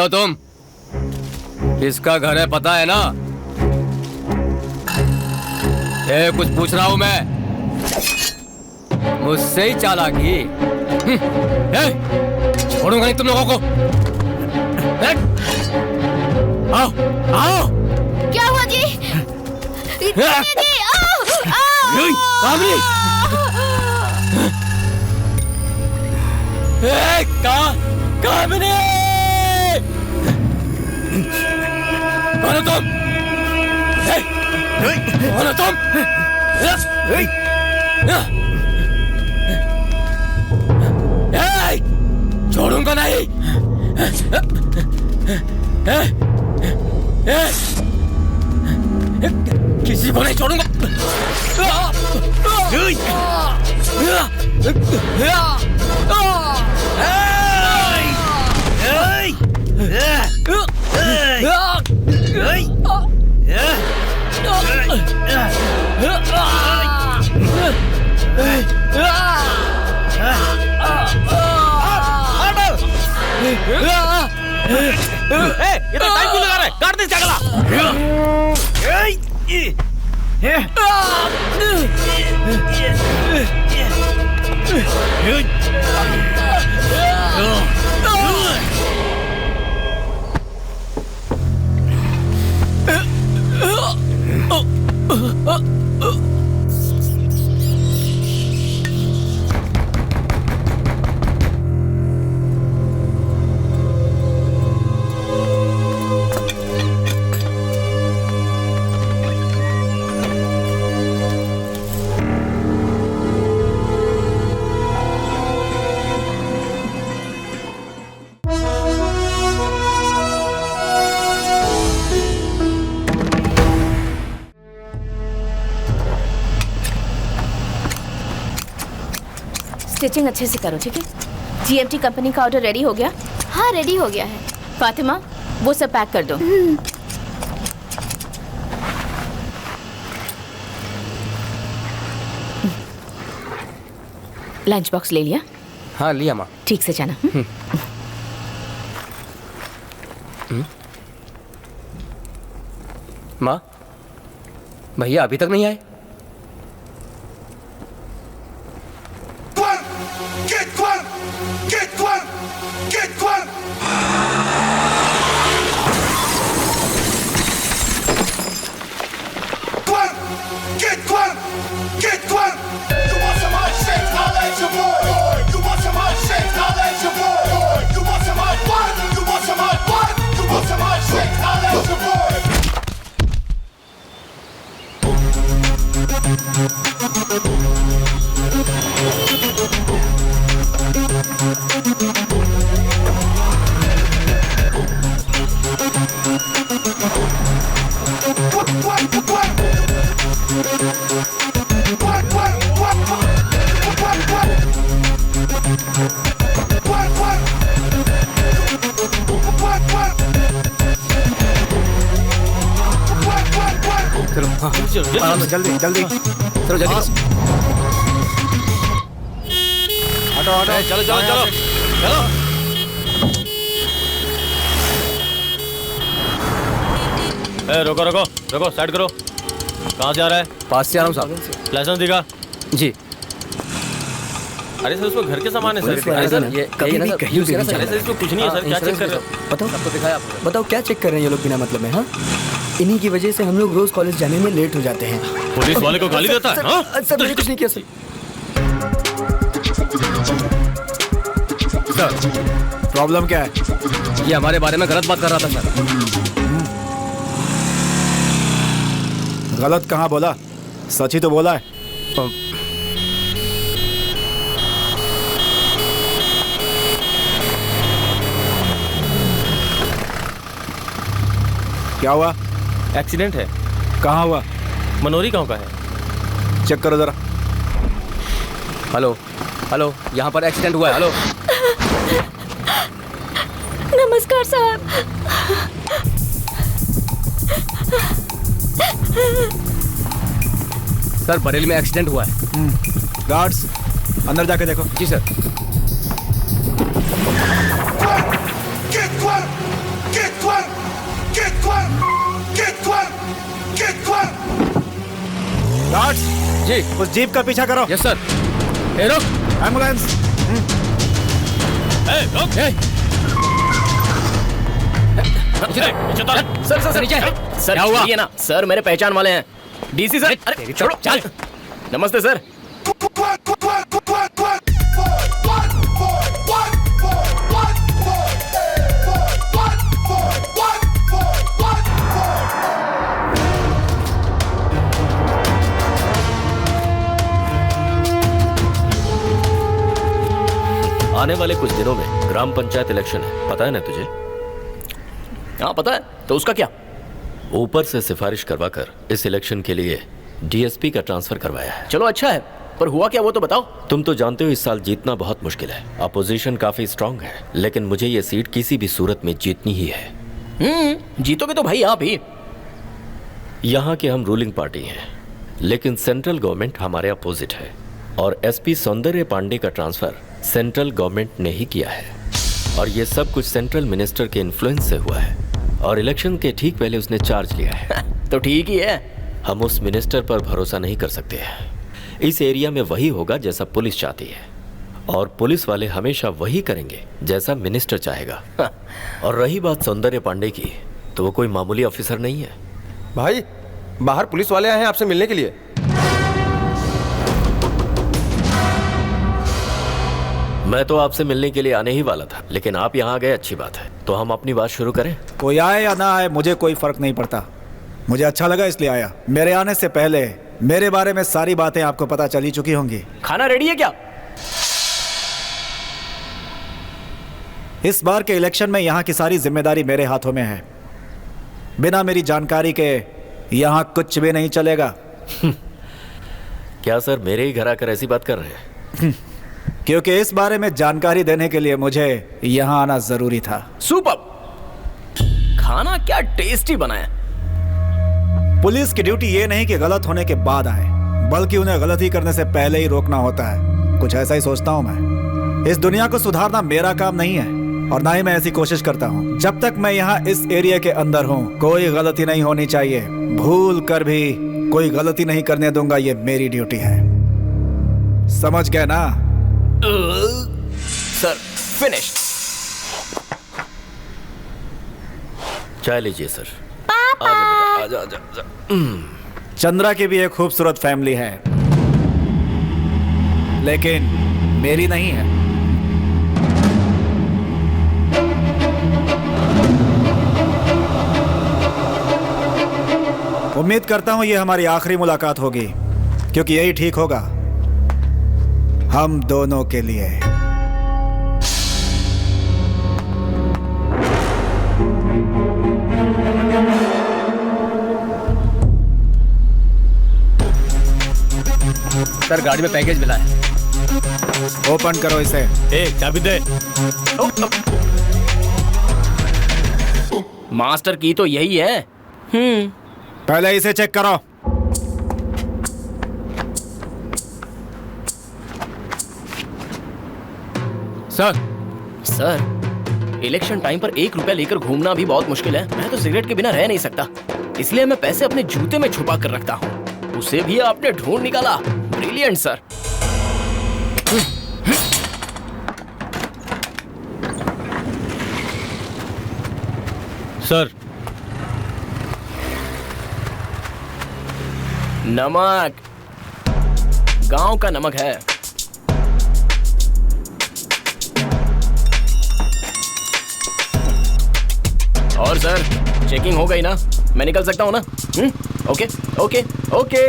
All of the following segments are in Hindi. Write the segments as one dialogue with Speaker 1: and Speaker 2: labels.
Speaker 1: हो तुम? किसका घर है पता है ना? कुछ पूछ रहा हूं मैं, मुझसे ही चालाकी। छोड़ूंगा नहीं तुम लोगों को। आओ आओ।
Speaker 2: क्या हुआ जी? जी
Speaker 1: कामिनी, कौन हो तुम? कौन हो तुम? छोड़ूंगा नहीं। किसी को नहीं छोड़ूंगा। ये तो टाइम क्यों लगा रहा है? काट दे चगला।
Speaker 2: स्टिचिंग अच्छे से करो, ठीक है? जीएमटी कंपनी का ऑर्डर रेडी हो गया? हाँ, रेडी हो गया है। फातिमा, वो सब पैक कर दो। लंच बॉक्स ले लिया?
Speaker 1: हाँ लिया माँ।
Speaker 2: ठीक से जाना।
Speaker 1: माँ, भैया अभी तक नहीं आए?
Speaker 3: जल्दी जल्दी
Speaker 1: चलो जल्दी।
Speaker 3: हटो हटो,
Speaker 1: चलो चलो चलो चलो।
Speaker 4: रोको रोको रोको, साइड करो। कहाँ से आ रहा है?
Speaker 1: पास से आ रहा हूँ साहब।
Speaker 4: लाइसेंस दिखा।
Speaker 1: जी।
Speaker 4: अरे सर, उसको घर के सामान है सर।
Speaker 1: अरे सर, ये
Speaker 3: कहीं भी कहीं भी नहीं
Speaker 4: अरे सर, इसको कुछ नहीं है सर, क्या चेक कर रहे हो?
Speaker 3: बताओ
Speaker 1: सबको दिखाया आपको।
Speaker 3: बताओ क्या चेक कर रहे हैं ये लोग बिना मतलब में? हाँ, इन्हीं की वजह से हम लोग रोज कॉलेज जाने में लेट हो जाते हैं।
Speaker 4: पुलिस वाले को गाली देता है? हाँ?
Speaker 3: सर मैंने कुछ नहीं किया सर।
Speaker 1: सर
Speaker 3: प्रॉब्लम क्या है?
Speaker 1: ये हमारे बारे में गलत बात कर रहा था सर।
Speaker 3: गलत कहाँ बोला? सच ही तो बोला है। क्या हुआ?
Speaker 4: एक्सीडेंट है।
Speaker 3: कहाँ हुआ?
Speaker 4: मनोरी गांव का है।
Speaker 3: चेक करो जरा।
Speaker 1: हेलो हेलो, यहाँ पर एक्सीडेंट हुआ है। हेलो।
Speaker 2: नमस्कार साहब।
Speaker 1: सर बरेली में एक्सीडेंट हुआ है।
Speaker 3: गार्ड्स अंदर जाके देखो।
Speaker 1: जी सर। जी।
Speaker 5: उस जीप का पीछा करो।
Speaker 1: Yes sir. ए रुक।
Speaker 5: एम्बुलेंस।
Speaker 4: रुक।
Speaker 1: सर सर नीचे।
Speaker 6: सर
Speaker 1: क्या हुआ?
Speaker 6: ये ना सर मेरे पहचान वाले हैं डीसी सर। अरे छोड़ो चल। नमस्ते सर।
Speaker 4: आने वाले कुछ दिनों में ग्राम पंचायत इलेक्शन है, पता है ना तुझे?
Speaker 6: हाँ पता है, तो उसका क्या?
Speaker 4: ऊपर से सिफारिश करवाकर इस इलेक्शन के लिए डीएसपी का ट्रांसफर करवाया है।
Speaker 6: चलो अच्छा है, पर हुआ क्या वो तो बताओ।
Speaker 4: तुम तो जानते हो इस साल जीतना बहुत मुश्किल है, अपोजिशन काफी स्ट्रांग है, लेकिन मुझे ये सीट किसी भी सूरत में जीतनी ही है।
Speaker 6: जीतोगे तो भाई आप ही।
Speaker 4: यहाँ के हम रूलिंग पार्टी हैं, लेकिन सेंट्रल गवर्नमेंट हमारे अपोजिट है और एसपी सौंदर्य पांडे का ट्रांसफर सेंट्रल गवर्नमेंट ने ही किया है और ये सब कुछ सेंट्रल मिनिस्टर के इन्फ्लुएंस से हुआ है और इलेक्शन के ठीक पहले उसने चार्ज लिया है।
Speaker 6: तो ठीक ही है।
Speaker 4: हम उस मिनिस्टर पर भरोसा नहीं कर सकते हैं। इस एरिया में वही होगा जैसा पुलिस चाहती है और पुलिस वाले हमेशा वही करेंगे जैसा मिनिस्टर चाहेगा। और रही बात सौंदर्य पांडे की, तो वो कोई मामूली ऑफिसर नहीं है।
Speaker 7: भाई बाहर पुलिस वाले आए हैं आपसे मिलने के लिए।
Speaker 4: मैं तो आपसे मिलने के लिए आने ही वाला था, लेकिन आप यहाँ आ गए, अच्छी बात है। तो हम अपनी बात शुरू करें।
Speaker 5: कोई आए या ना आए मुझे कोई फर्क नहीं पड़ता, मुझे अच्छा लगा इसलिए आया। मेरे आने से पहले मेरे बारे में सारी बातें आपको पता चली चुकी होंगी।
Speaker 6: खाना रेडी है क्या?
Speaker 5: इस बार के इलेक्शन में यहाँ की सारी जिम्मेदारी मेरे हाथों में है। बिना मेरी जानकारी के यहाँ कुछ भी नहीं चलेगा।
Speaker 4: क्या सर मेरे ही घर आकर ऐसी बात कर रहे हैं?
Speaker 5: क्योंकि इस बारे में जानकारी देने के लिए मुझे यहाँ आना जरूरी था।
Speaker 6: सुपर। खाना क्या टेस्टी बना है।
Speaker 5: पुलिस की ड्यूटी ये नहीं कि गलत होने के बाद आए, बल्कि उन्हें गलती करने से पहले ही रोकना होता है। कुछ ऐसा ही सोचता हूँ मैं। इस दुनिया को सुधारना मेरा काम नहीं है और ना ही मैं ऐसी कोशिश करता हूँ। जब तक मैं यहाँ इस एरिया के अंदर हूँ कोई गलती नहीं होनी चाहिए। भूल कर भी कोई गलती नहीं करने दूंगा, ये मेरी ड्यूटी है। समझ गए ना?
Speaker 6: Sir finish.
Speaker 4: चाय लीजिए सर। आजा आजा आजा।
Speaker 5: चंद्रा की भी एक खूबसूरत फैमिली है, लेकिन मेरी नहीं है। उम्मीद करता हूं ये हमारी आखिरी मुलाकात होगी, क्योंकि यही ठीक होगा हम दोनों के लिए।
Speaker 1: सर गाड़ी में पैकेज मिला है।
Speaker 5: ओपन करो इसे।
Speaker 4: चाबी दे।
Speaker 6: मास्टर की तो यही है।
Speaker 5: पहले इसे चेक करो।
Speaker 6: सर इलेक्शन टाइम पर 1 रुपया लेकर घूमना भी बहुत मुश्किल है। मैं तो सिगरेट के बिना रह नहीं सकता, इसलिए मैं पैसे अपने जूते में छुपा कर रखता हूँ। उसे भी आपने ढूंढ निकाला। Brilliant sir.
Speaker 4: सर
Speaker 6: नमक गांव का नमक है। और सर चेकिंग हो गई ना? मैं निकल सकता हूं ना? Okay okay okay.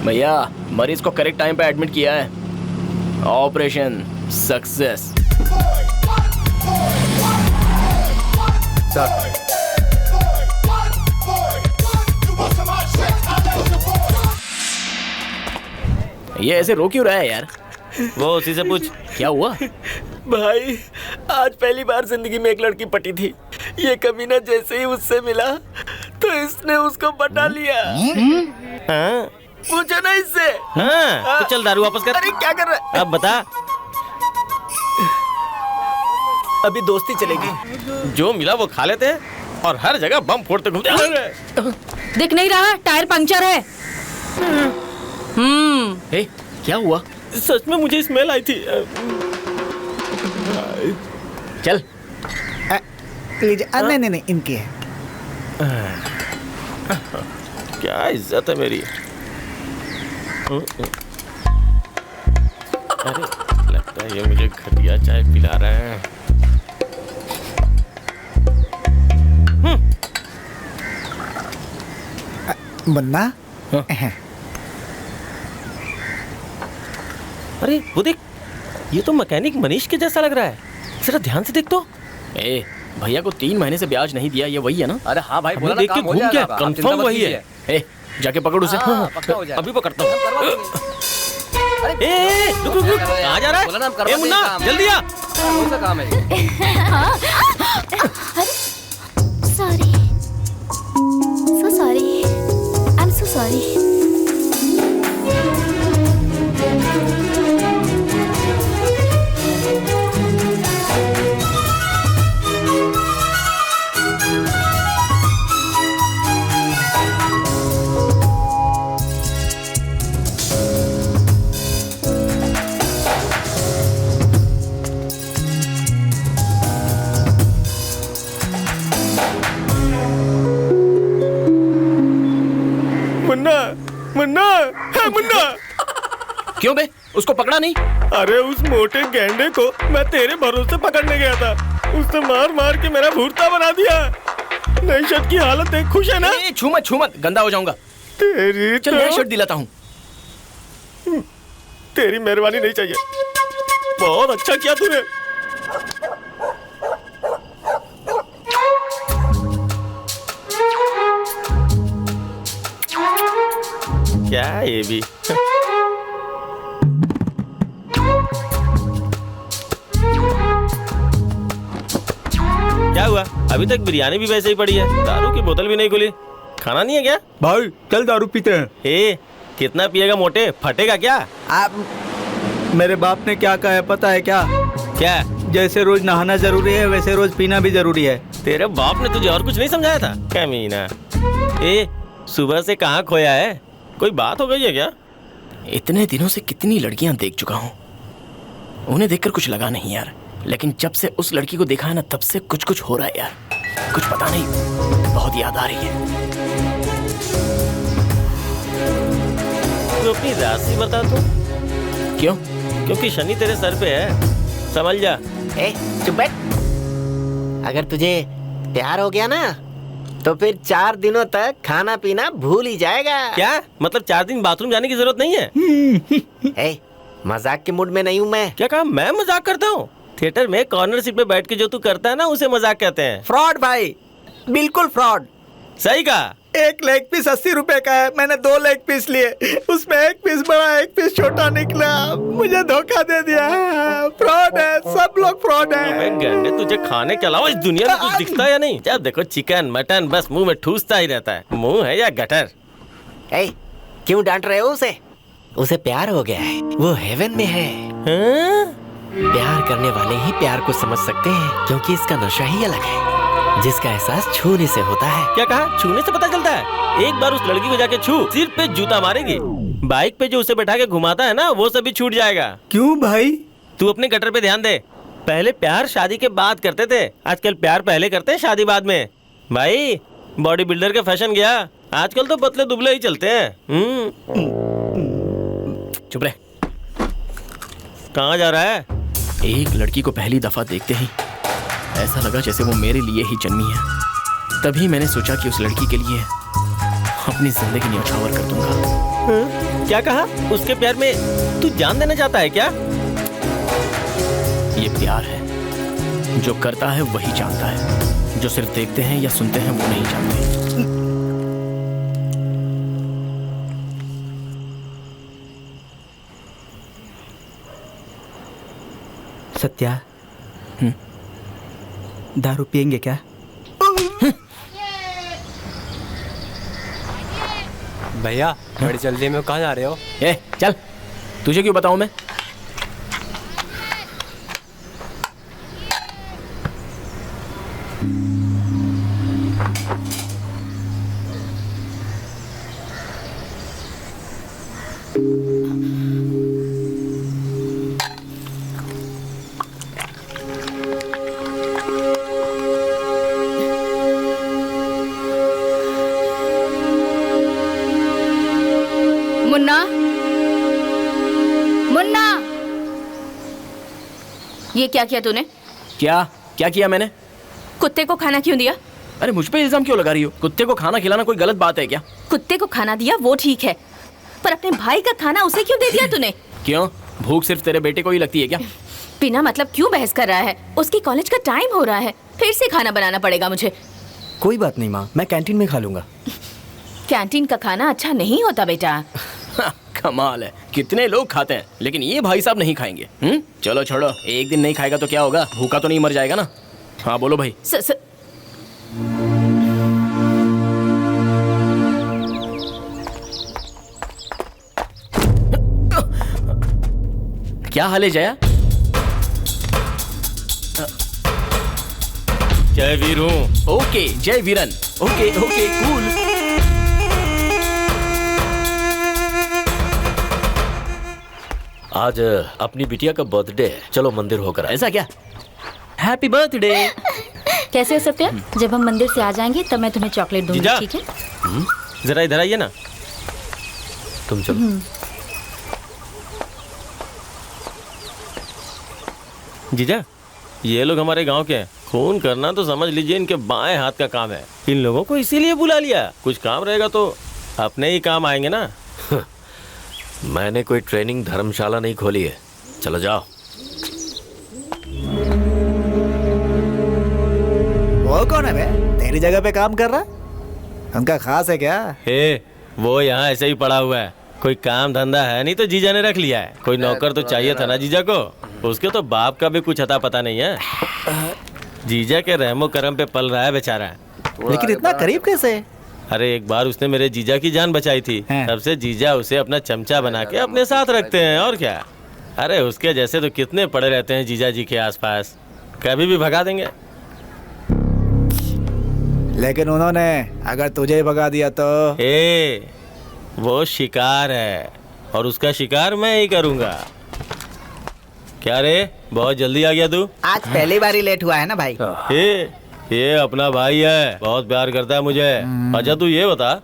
Speaker 6: भैया मरीज को करेक्ट टाइम पे एडमिट किया है। Operation success.
Speaker 7: सर
Speaker 6: ये ऐसे रो क्यों रहा है यार?
Speaker 4: वो उसी से पूछ।
Speaker 6: क्या हुआ?
Speaker 3: भाई आज पहली बार जिंदगी में एक लड़की पटी थी। ये कमीना जैसे ही उससे मिला तो इसने उसको पटा लिया। हाँ? पूछो ना इससे।
Speaker 1: हाँ, तो चल दारू वापस कर।
Speaker 3: अरे क्या कर रहा है?
Speaker 1: अब बता।
Speaker 3: अभी दोस्ती चलेगी।
Speaker 4: जो मिला वो खा लेते हैं और हर जगह बम फोड़ते घूमते हैं।
Speaker 2: दिख नहीं रहा, टायर पंक्चर है।
Speaker 6: ए, क्या हुआ?
Speaker 4: सच में मुझे स्मेल आई थी।
Speaker 6: चल।
Speaker 5: लीजिए। नहीं नहीं, इनकी है।
Speaker 4: क्या इज्जत है मेरी। अरे लगता है ये मुझे घटिया चाय पिला रहे हैं।
Speaker 5: मुन्ना।
Speaker 4: अरे वो देख, ये तो मैकेनिक मनीष के जैसा लग रहा है। जरा ध्यान से देख तो।
Speaker 6: ए, भैया को 3 महीने से ब्याज नहीं दिया, ये वही है ना?
Speaker 1: अरे हाँ भाई, बोला ना
Speaker 4: देख के
Speaker 1: काम हो
Speaker 4: घूम
Speaker 1: जाएगा,
Speaker 4: के
Speaker 1: आप चिंता
Speaker 4: कंफर्म
Speaker 1: मत
Speaker 4: वही
Speaker 1: कीजिए।
Speaker 4: है।
Speaker 6: ए, जाके पकड़ उसे।
Speaker 1: हाँ, पक्का हो जाएगा।
Speaker 4: अभी पकड़ता हूँ।
Speaker 1: अरे
Speaker 4: ए, रुक रुक रुक, कहाँ जा रहा
Speaker 1: बोला ना हम
Speaker 4: है?
Speaker 1: करवा
Speaker 4: ए मुन्ना,
Speaker 1: देंगे काम।
Speaker 4: जल्दी आ।
Speaker 1: कौन सा काम है ये?
Speaker 2: Sorry, so sorry, I am so sorry.
Speaker 3: Munna, Munna, है मुन्ना।
Speaker 6: क्यों बे, उसको पकड़ा नहीं?
Speaker 3: अरे उस मोटे गैंडे को मैं तेरे भरोसे पकड़ने गया था, उसने मार मार के मेरा भूरता बना दिया। नई शर्ट की हालत देख, खुश है ना?
Speaker 6: ए, छू मत, गंदा हो जाऊंगा।
Speaker 3: तेरी
Speaker 6: चल, नया शर्ट दिलाता हूँ।
Speaker 3: तेरी मेहरबानी नहीं चाहिए, बहुत अच्छा किया तूने।
Speaker 4: क्या ये भी? क्या हुआ? अभी तक बिरयानी भी वैसे ही पड़ी है, दारू की बोतल भी नहीं खुली। खाना नहीं है क्या?
Speaker 5: भाई चल दारू पीते हैं।
Speaker 4: ए, कितना पिएगा मोटे, फटेगा क्या?
Speaker 8: आप मेरे बाप ने क्या कहा है पता है क्या?
Speaker 4: क्या?
Speaker 8: जैसे रोज नहाना जरूरी है वैसे रोज पीना भी जरूरी है।
Speaker 4: तेरे बाप ने तुझे और कुछ नहीं समझाया था? कमीना। ए, सुबह से कहाँ खोया है? कोई बात हो गई है क्या?
Speaker 6: इतने दिनों से कितनी लड़कियां देख चुका हूँ, उन्हें देखकर कुछ लगा नहीं यार, लेकिन जब से उस लड़की को देखा है ना, तब से कुछ कुछ हो रहा है यार। कुछ पता नहीं, बहुत याद आ रही है।
Speaker 4: तू अपनी राशि बता तू।
Speaker 6: क्यों?
Speaker 4: क्योंकि शनि तेरे सर पे है, समझ जा।
Speaker 8: ए, चुप बैठ। अगर तुझे प्यार हो गया ना तो फिर 4 दिनों तक खाना पीना भूल ही जाएगा।
Speaker 4: क्या मतलब 4 दिन बाथरूम जाने की जरूरत नहीं है?
Speaker 8: ए, मजाक के मूड में नहीं हूँ मैं।
Speaker 4: क्या कहा? मैं मजाक करता हूँ? थिएटर में कॉर्नर सीट पे बैठ के जो तू करता है ना, उसे मजाक कहते हैं।
Speaker 8: फ्रॉड भाई, बिल्कुल फ्रॉड।
Speaker 4: सही कहा।
Speaker 8: एक लेग पीस 80 रुपए का है, मैंने 2 लेग पीस लिए, उसमें एक पीस बड़ा एक पीस छोटा निकला, मुझे धोखा दे दिया। फ्रॉड है, सब लोग फ्रॉड
Speaker 4: अबे
Speaker 8: है।
Speaker 4: गंडे, तुझे खाने के अलावा इस दुनिया में कुछ दिखता है या नहीं? जब देखो चिकन मटन, बस मुंह में ठूसता ही रहता है। मुंह है या गटर?
Speaker 8: ए, क्यों डांट रहे हो उसे? उसे प्यार हो गया है, वो हेवन में है।
Speaker 4: हाँ?
Speaker 8: प्यार करने वाले ही प्यार को समझ सकते हैं, क्योंकि इसका नशा ही अलग है, जिसका एहसास छूने से होता है।
Speaker 4: क्या कहा? छूने से पता चलता है? एक बार उस लड़की को जाके छू, सिर पे जूता मारेगी। बाइक पे जो उसे बैठा के घुमाता है ना, वो सब भी छूट जाएगा।
Speaker 8: क्यों भाई?
Speaker 4: तू अपने गटर पे ध्यान दे। पहले प्यार शादी के बाद करते थे, आजकल प्यार पहले करते हैं, शादी बाद में। भाई, बॉडी बिल्डर का फैशन गया, आजकल तो पतले दुबले ही चलते हैं।
Speaker 6: चुप रहे।
Speaker 4: कहाँ जा रहा है?
Speaker 6: एक लड़की को पहली दफा देखते ही ऐसा लगा जैसे वो मेरे लिए ही जन्मी है। तभी मैंने सोचा कि उस लड़की के लिए अपनी जिंदगी न्यौछावर कर दूंगा।
Speaker 4: क्या कहा? उसके प्यार में तू जान देना चाहता है क्या?
Speaker 6: ये प्यार है, जो करता है वही जानता है, जो सिर्फ देखते हैं या सुनते हैं वो नहीं जानते।
Speaker 8: सत्या, दारू पियेंगे क्या?
Speaker 7: भैया बड़ी जल्दी में कहाँ जा रहे हो?
Speaker 6: ए, चल, तुझे क्यों बताऊं मैं?
Speaker 2: मुन्ना, ये क्या किया तूने?
Speaker 6: क्या क्या किया मैंने?
Speaker 2: कुत्ते को खाना क्यों दिया?
Speaker 6: अरे मुझ पे इल्जाम क्यों लगा रही हो? कुत्ते को खाना खिलाना कोई गलत बात है क्या?
Speaker 2: कुत्ते को खाना दिया वो ठीक है, पर अपने भाई का खाना उसे क्यों दे दिया तूने?
Speaker 6: क्यों, भूख सिर्फ तेरे बेटे को ही लगती है क्या?
Speaker 2: बिना मतलब क्यों बहस कर रहा है? उसकी कॉलेज का टाइम हो रहा है, फिर से खाना बनाना पड़ेगा मुझे।
Speaker 7: कोई बात नहीं माँ, मैं कैंटीन में खा लूंगा।
Speaker 2: कैंटीन का खाना अच्छा नहीं होता बेटा।
Speaker 6: कमाल है, कितने लोग खाते हैं लेकिन ये भाई साहब नहीं खाएंगे। चलो छोड़ो, एक दिन नहीं खाएगा तो क्या होगा, भूखा तो नहीं मर जाएगा ना। हाँ बोलो भाई। क्या हाल है जया?
Speaker 4: जय वीरू।
Speaker 6: ओके जय वीरन। Okay okay cool.
Speaker 4: आज अपनी बिटिया का बर्थडे है, चलो मंदिर होकर आए।
Speaker 6: ऐसा क्या? Happy birthday.
Speaker 2: कैसे हो सत्या? जब हम मंदिर से आ जाएंगे तब मैं तुम्हें चॉकलेट दूंगी,
Speaker 4: जीजा।
Speaker 2: ठीक है?
Speaker 4: जरा इधर आइए ना, तुम चलो। जीजा, ये लोग हमारे गांव के हैं, खून करना तो समझ लीजिए इनके बाएं हाथ का काम है। इन लोगों को इसीलिए बुला लिया, कुछ काम रहेगा तो अपने ही काम आएंगे ना। मैंने कोई ट्रेनिंग धर्मशाला नहीं खोली है, चलो जाओ।
Speaker 5: वो कौन है बे? तेरी जगह पे काम कर रहा? उनका खास है क्या?
Speaker 4: हे, वो यहाँ ऐसे ही पड़ा हुआ है, कोई काम धंधा है नहीं तो जीजा ने रख लिया है। कोई नौकर तो चाहिए था ना जीजा को, उसके तो बाप का भी कुछ अता पता नहीं है। जीजा के रहमो करम पे पल रहा है बेचारा।
Speaker 5: लेकिन इतना करीब कैसे?
Speaker 4: अरे एक बार उसने मेरे जीजा की जान बचाई थी, तब से जीजा उसे अपना चमचा बना के अपने साथ रखते हैं, और क्या। अरे उसके जैसे तो कितने पड़े रहते हैं जीजा जी के आसपास, कभी भी भगा देंगे।
Speaker 5: लेकिन उन्होंने अगर तुझे ही भगा दिया तो?
Speaker 4: वो शिकार है और उसका शिकार मैं ही करूंगा। क्या रे, बहुत जल्दी आ गया तू?
Speaker 8: आज पहली बार ही लेट हुआ है ना भाई।
Speaker 4: ये अपना भाई है, बहुत प्यार करता है मुझे। अच्छा तू ये बता,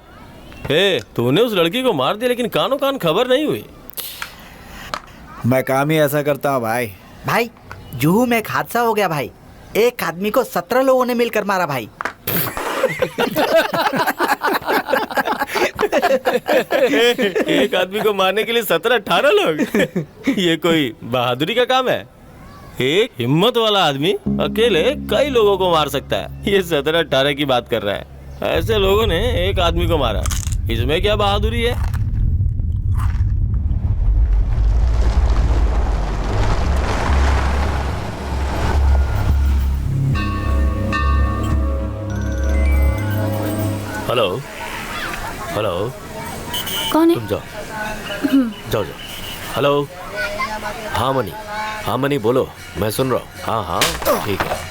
Speaker 4: तूने उस लड़की को मार दिया लेकिन कानों कान खबर नहीं हुई?
Speaker 5: मैं काम ही ऐसा करता हूँ भाई।
Speaker 8: भाई जुहू में एक हादसा हो गया भाई, एक आदमी को 17 लोगों ने मिलकर मारा भाई।
Speaker 4: एक आदमी को मारने के लिए 17-18 लोग? ये कोई बहादुरी का काम है? एक हिम्मत वाला आदमी अकेले कई लोगों को मार सकता है, ये 17-18 की बात कर रहा है। ऐसे लोगों ने एक आदमी को मारा, इसमें क्या बहादुरी है? हेलो हेलो,
Speaker 2: कौन है?
Speaker 4: तुम जाओ जाओ जाओ। हेलो, हाँ मनी बोलो, मैं सुन रहा हूँ। हाँ ठीक है।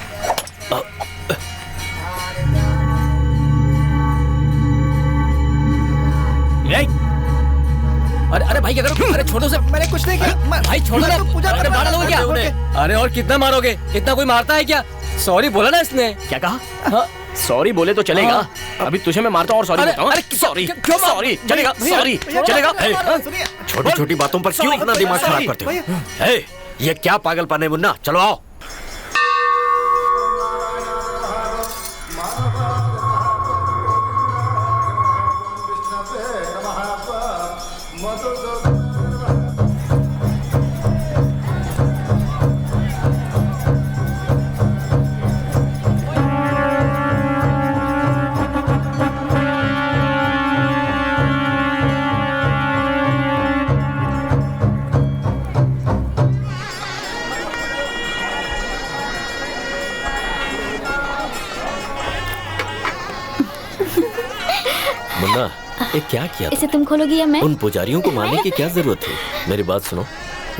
Speaker 6: अरे भाई क्या करो? अरे छोड़ो से, मैंने कुछ नहीं किया भाई, छोड़ो ना। अरे मार लोगे क्या?
Speaker 7: अरे और कितना मारोगे? इतना कोई मारता है क्या? सॉरी बोला ना इसने।
Speaker 6: क्या कहा? सॉरी बोले तो चलेगा? अभी तुझे मैं मारता हूँ और सॉरी बोलता हूँ। सॉरी सॉरी चलेगा? सॉरी चलेगा?
Speaker 9: छोटी छोटी बातों पर क्यों अपना दिमाग खराब करते हो? ये क्या पागलपन है मुन्ना, चलो आओ।
Speaker 4: मुन्ना, ये क्या किया?
Speaker 2: इसे तुम खोलोगी या मैं?
Speaker 4: उन पुजारियों को मारने की क्या जरूरत थी? मेरी बात सुनो,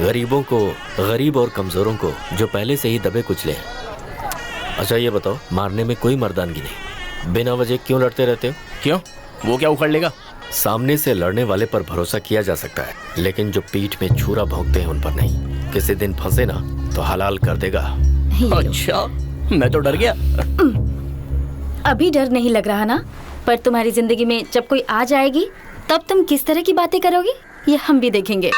Speaker 4: गरीबों को, गरीब और कमजोरों को जो पहले से ही दबे कुचले हैं। अच्छा ये बताओ, मारने में कोई मर्दानगी नहीं, बिना वजह क्यों लड़ते रहते हो?
Speaker 6: क्यों, वो क्या उखड़ लेगा?
Speaker 4: सामने से लड़ने वाले पर भरोसा किया जा सकता है, लेकिन जो पीठ में छुरा भोंकते हैं उन पर नहीं। किसी दिन फंसे ना तो हलाल कर देगा।
Speaker 6: अच्छा, मैं तो डर गया।
Speaker 2: अभी डर नहीं लग रहा ना, पर तुम्हारी जिंदगी में जब कोई आ जाएगी तब तुम किस तरह की बातें करोगी ये हम भी देखेंगे।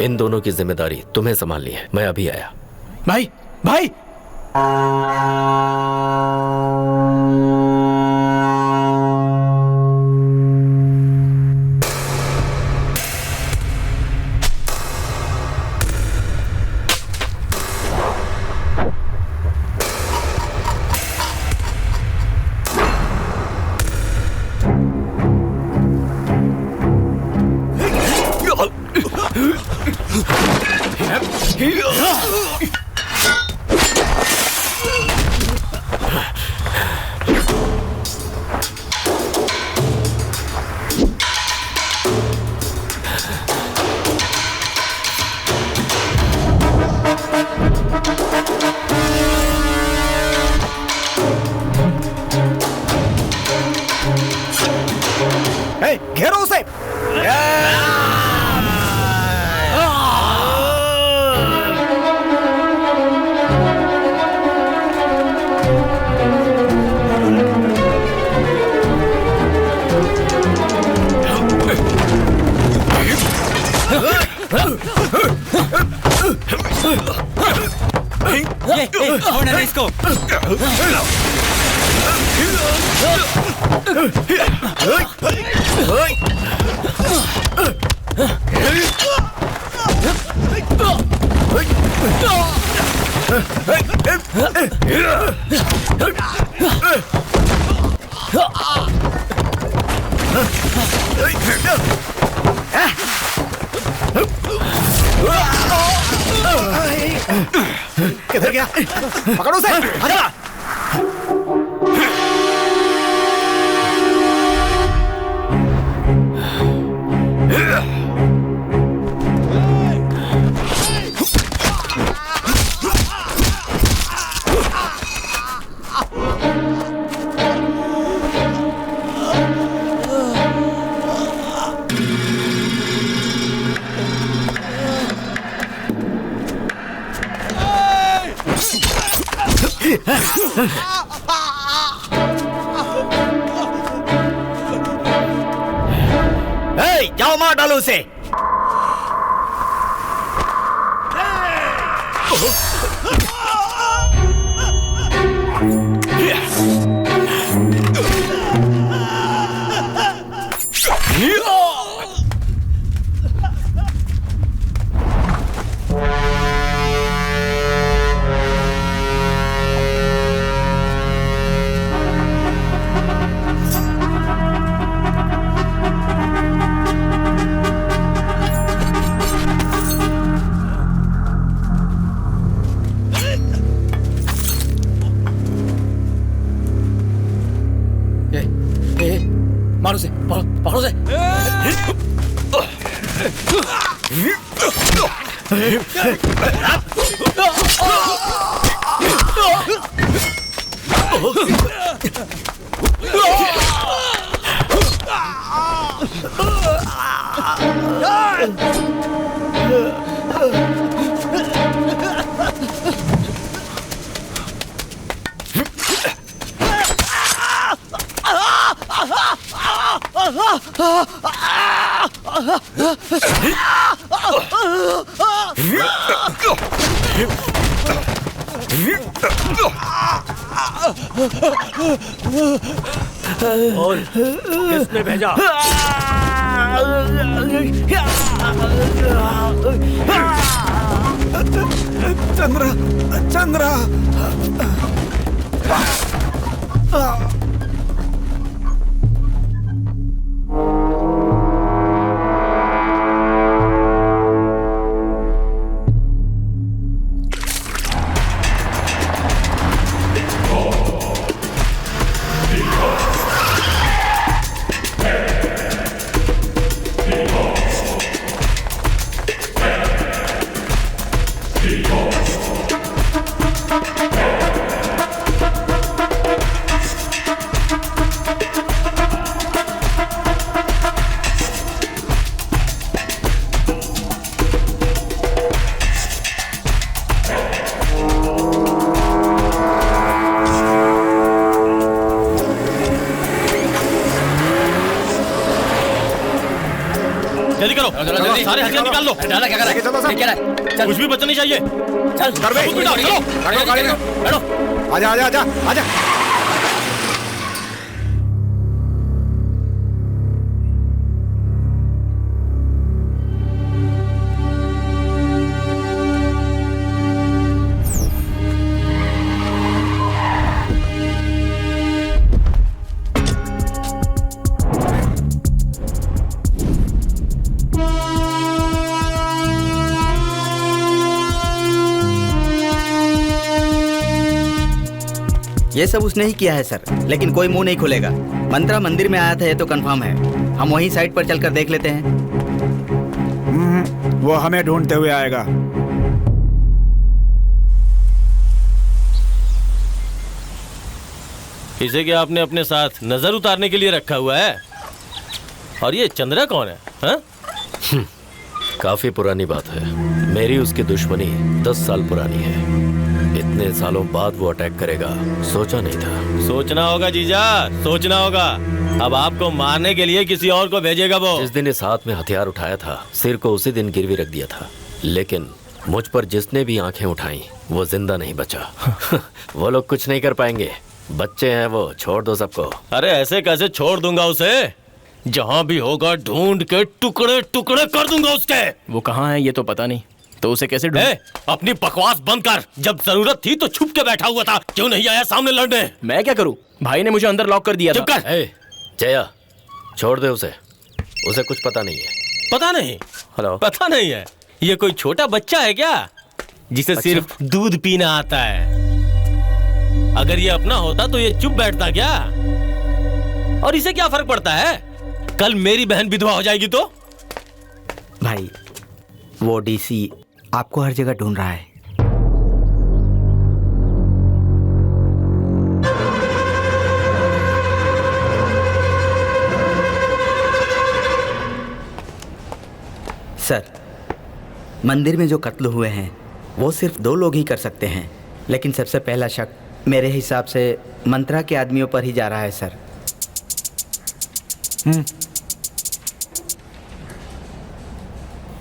Speaker 4: इन दोनों की जिम्मेदारी तुम्हें संभालनी है। मैं अभी आया।
Speaker 6: भाई भाई
Speaker 5: घेरो उसे।
Speaker 7: छोड़ने दे इसको।
Speaker 5: किधर गया? पकड़ो उसे। आजा।
Speaker 3: जाओ मार डालो उसे।
Speaker 7: मारो से, पकड़ो से।
Speaker 9: और किसने भेजा?
Speaker 5: चंद्रा, चंद्रा।
Speaker 9: करो, सारे हथियार निकाल लो।
Speaker 7: डाला क्या कर रहा है?
Speaker 5: चलो सब।
Speaker 7: क्या रहा है? चल
Speaker 9: कुछ भी बचना नहीं चाहिए।
Speaker 7: चल
Speaker 5: कर बे।
Speaker 7: चलो,
Speaker 5: बैठो गाड़ी में।
Speaker 9: बैठो।
Speaker 5: आजा आजा आजा आजा।
Speaker 10: ये सब उसने ही किया है सर, लेकिन कोई मुंह नहीं खुलेगा। मंत्रा मंदिर में आया था ये तो कंफर्म है। हम वहीं साइट पर चलकर देख लेते हैं।
Speaker 5: वो हमें ढूंढते हुए आएगा।
Speaker 9: इसे क्या आपने अपने साथ नजर उतारने के लिए रखा हुआ है? और ये चंद्रा कौन है? हाँ?
Speaker 4: काफी पुरानी बात है। मेरी उसकी दुश्मनी 10 साल पुरानी है। इतने सालों बाद वो अटैक करेगा सोचा नहीं था।
Speaker 9: सोचना होगा जीजा, सोचना होगा। अब आपको मारने के लिए किसी और को भेजेगा वो।
Speaker 4: जिस दिन इस हाथ में हथियार उठाया था, सिर को उसी दिन गिरवी रख दिया था। लेकिन मुझ पर जिसने भी आंखें उठाई वो जिंदा नहीं बचा। वो लोग कुछ नहीं कर पाएंगे। बच्चे हैं वो, छोड़ दो सबको।
Speaker 9: अरे ऐसे कैसे छोड़ दूंगा उसे? जहाँ भी होगा ढूंढ के टुकड़े टुकड़े कर दूंगा उसके।
Speaker 6: वो कहाँ है ये तो पता नहीं, तो उसे कैसे ढूंढ?
Speaker 9: अपनी बकवास बंद कर। जब जरूरत थी तो छुप के बैठा हुआ था, क्यों नहीं आया सामने लड़ने?
Speaker 6: मैं क्या करूं? भाई ने मुझे अंदर लॉक कर दिया था।
Speaker 9: चुप कर।
Speaker 4: जया, छोड़ दे उसे। उसे कुछ पता नहीं है।
Speaker 9: पता नहीं?
Speaker 4: हेलो,
Speaker 9: पता नहीं है? ये कोई छोटा बच्चा है क्या जिसे सिर्फ दूध पीना आता है? अगर ये अपना होता तो ये चुप बैठता क्या? और इसे क्या फर्क पड़ता है? कल मेरी बहन विधवा हो जाएगी तो?
Speaker 10: भाई वो डीसी आपको हर जगह ढूंढ रहा है। सर, मंदिर में जो कत्ल हुए हैं वो सिर्फ 2 लोग ही कर सकते हैं, लेकिन सबसे पहला शक मेरे हिसाब से मंत्रा के आदमियों पर ही जा रहा है सर।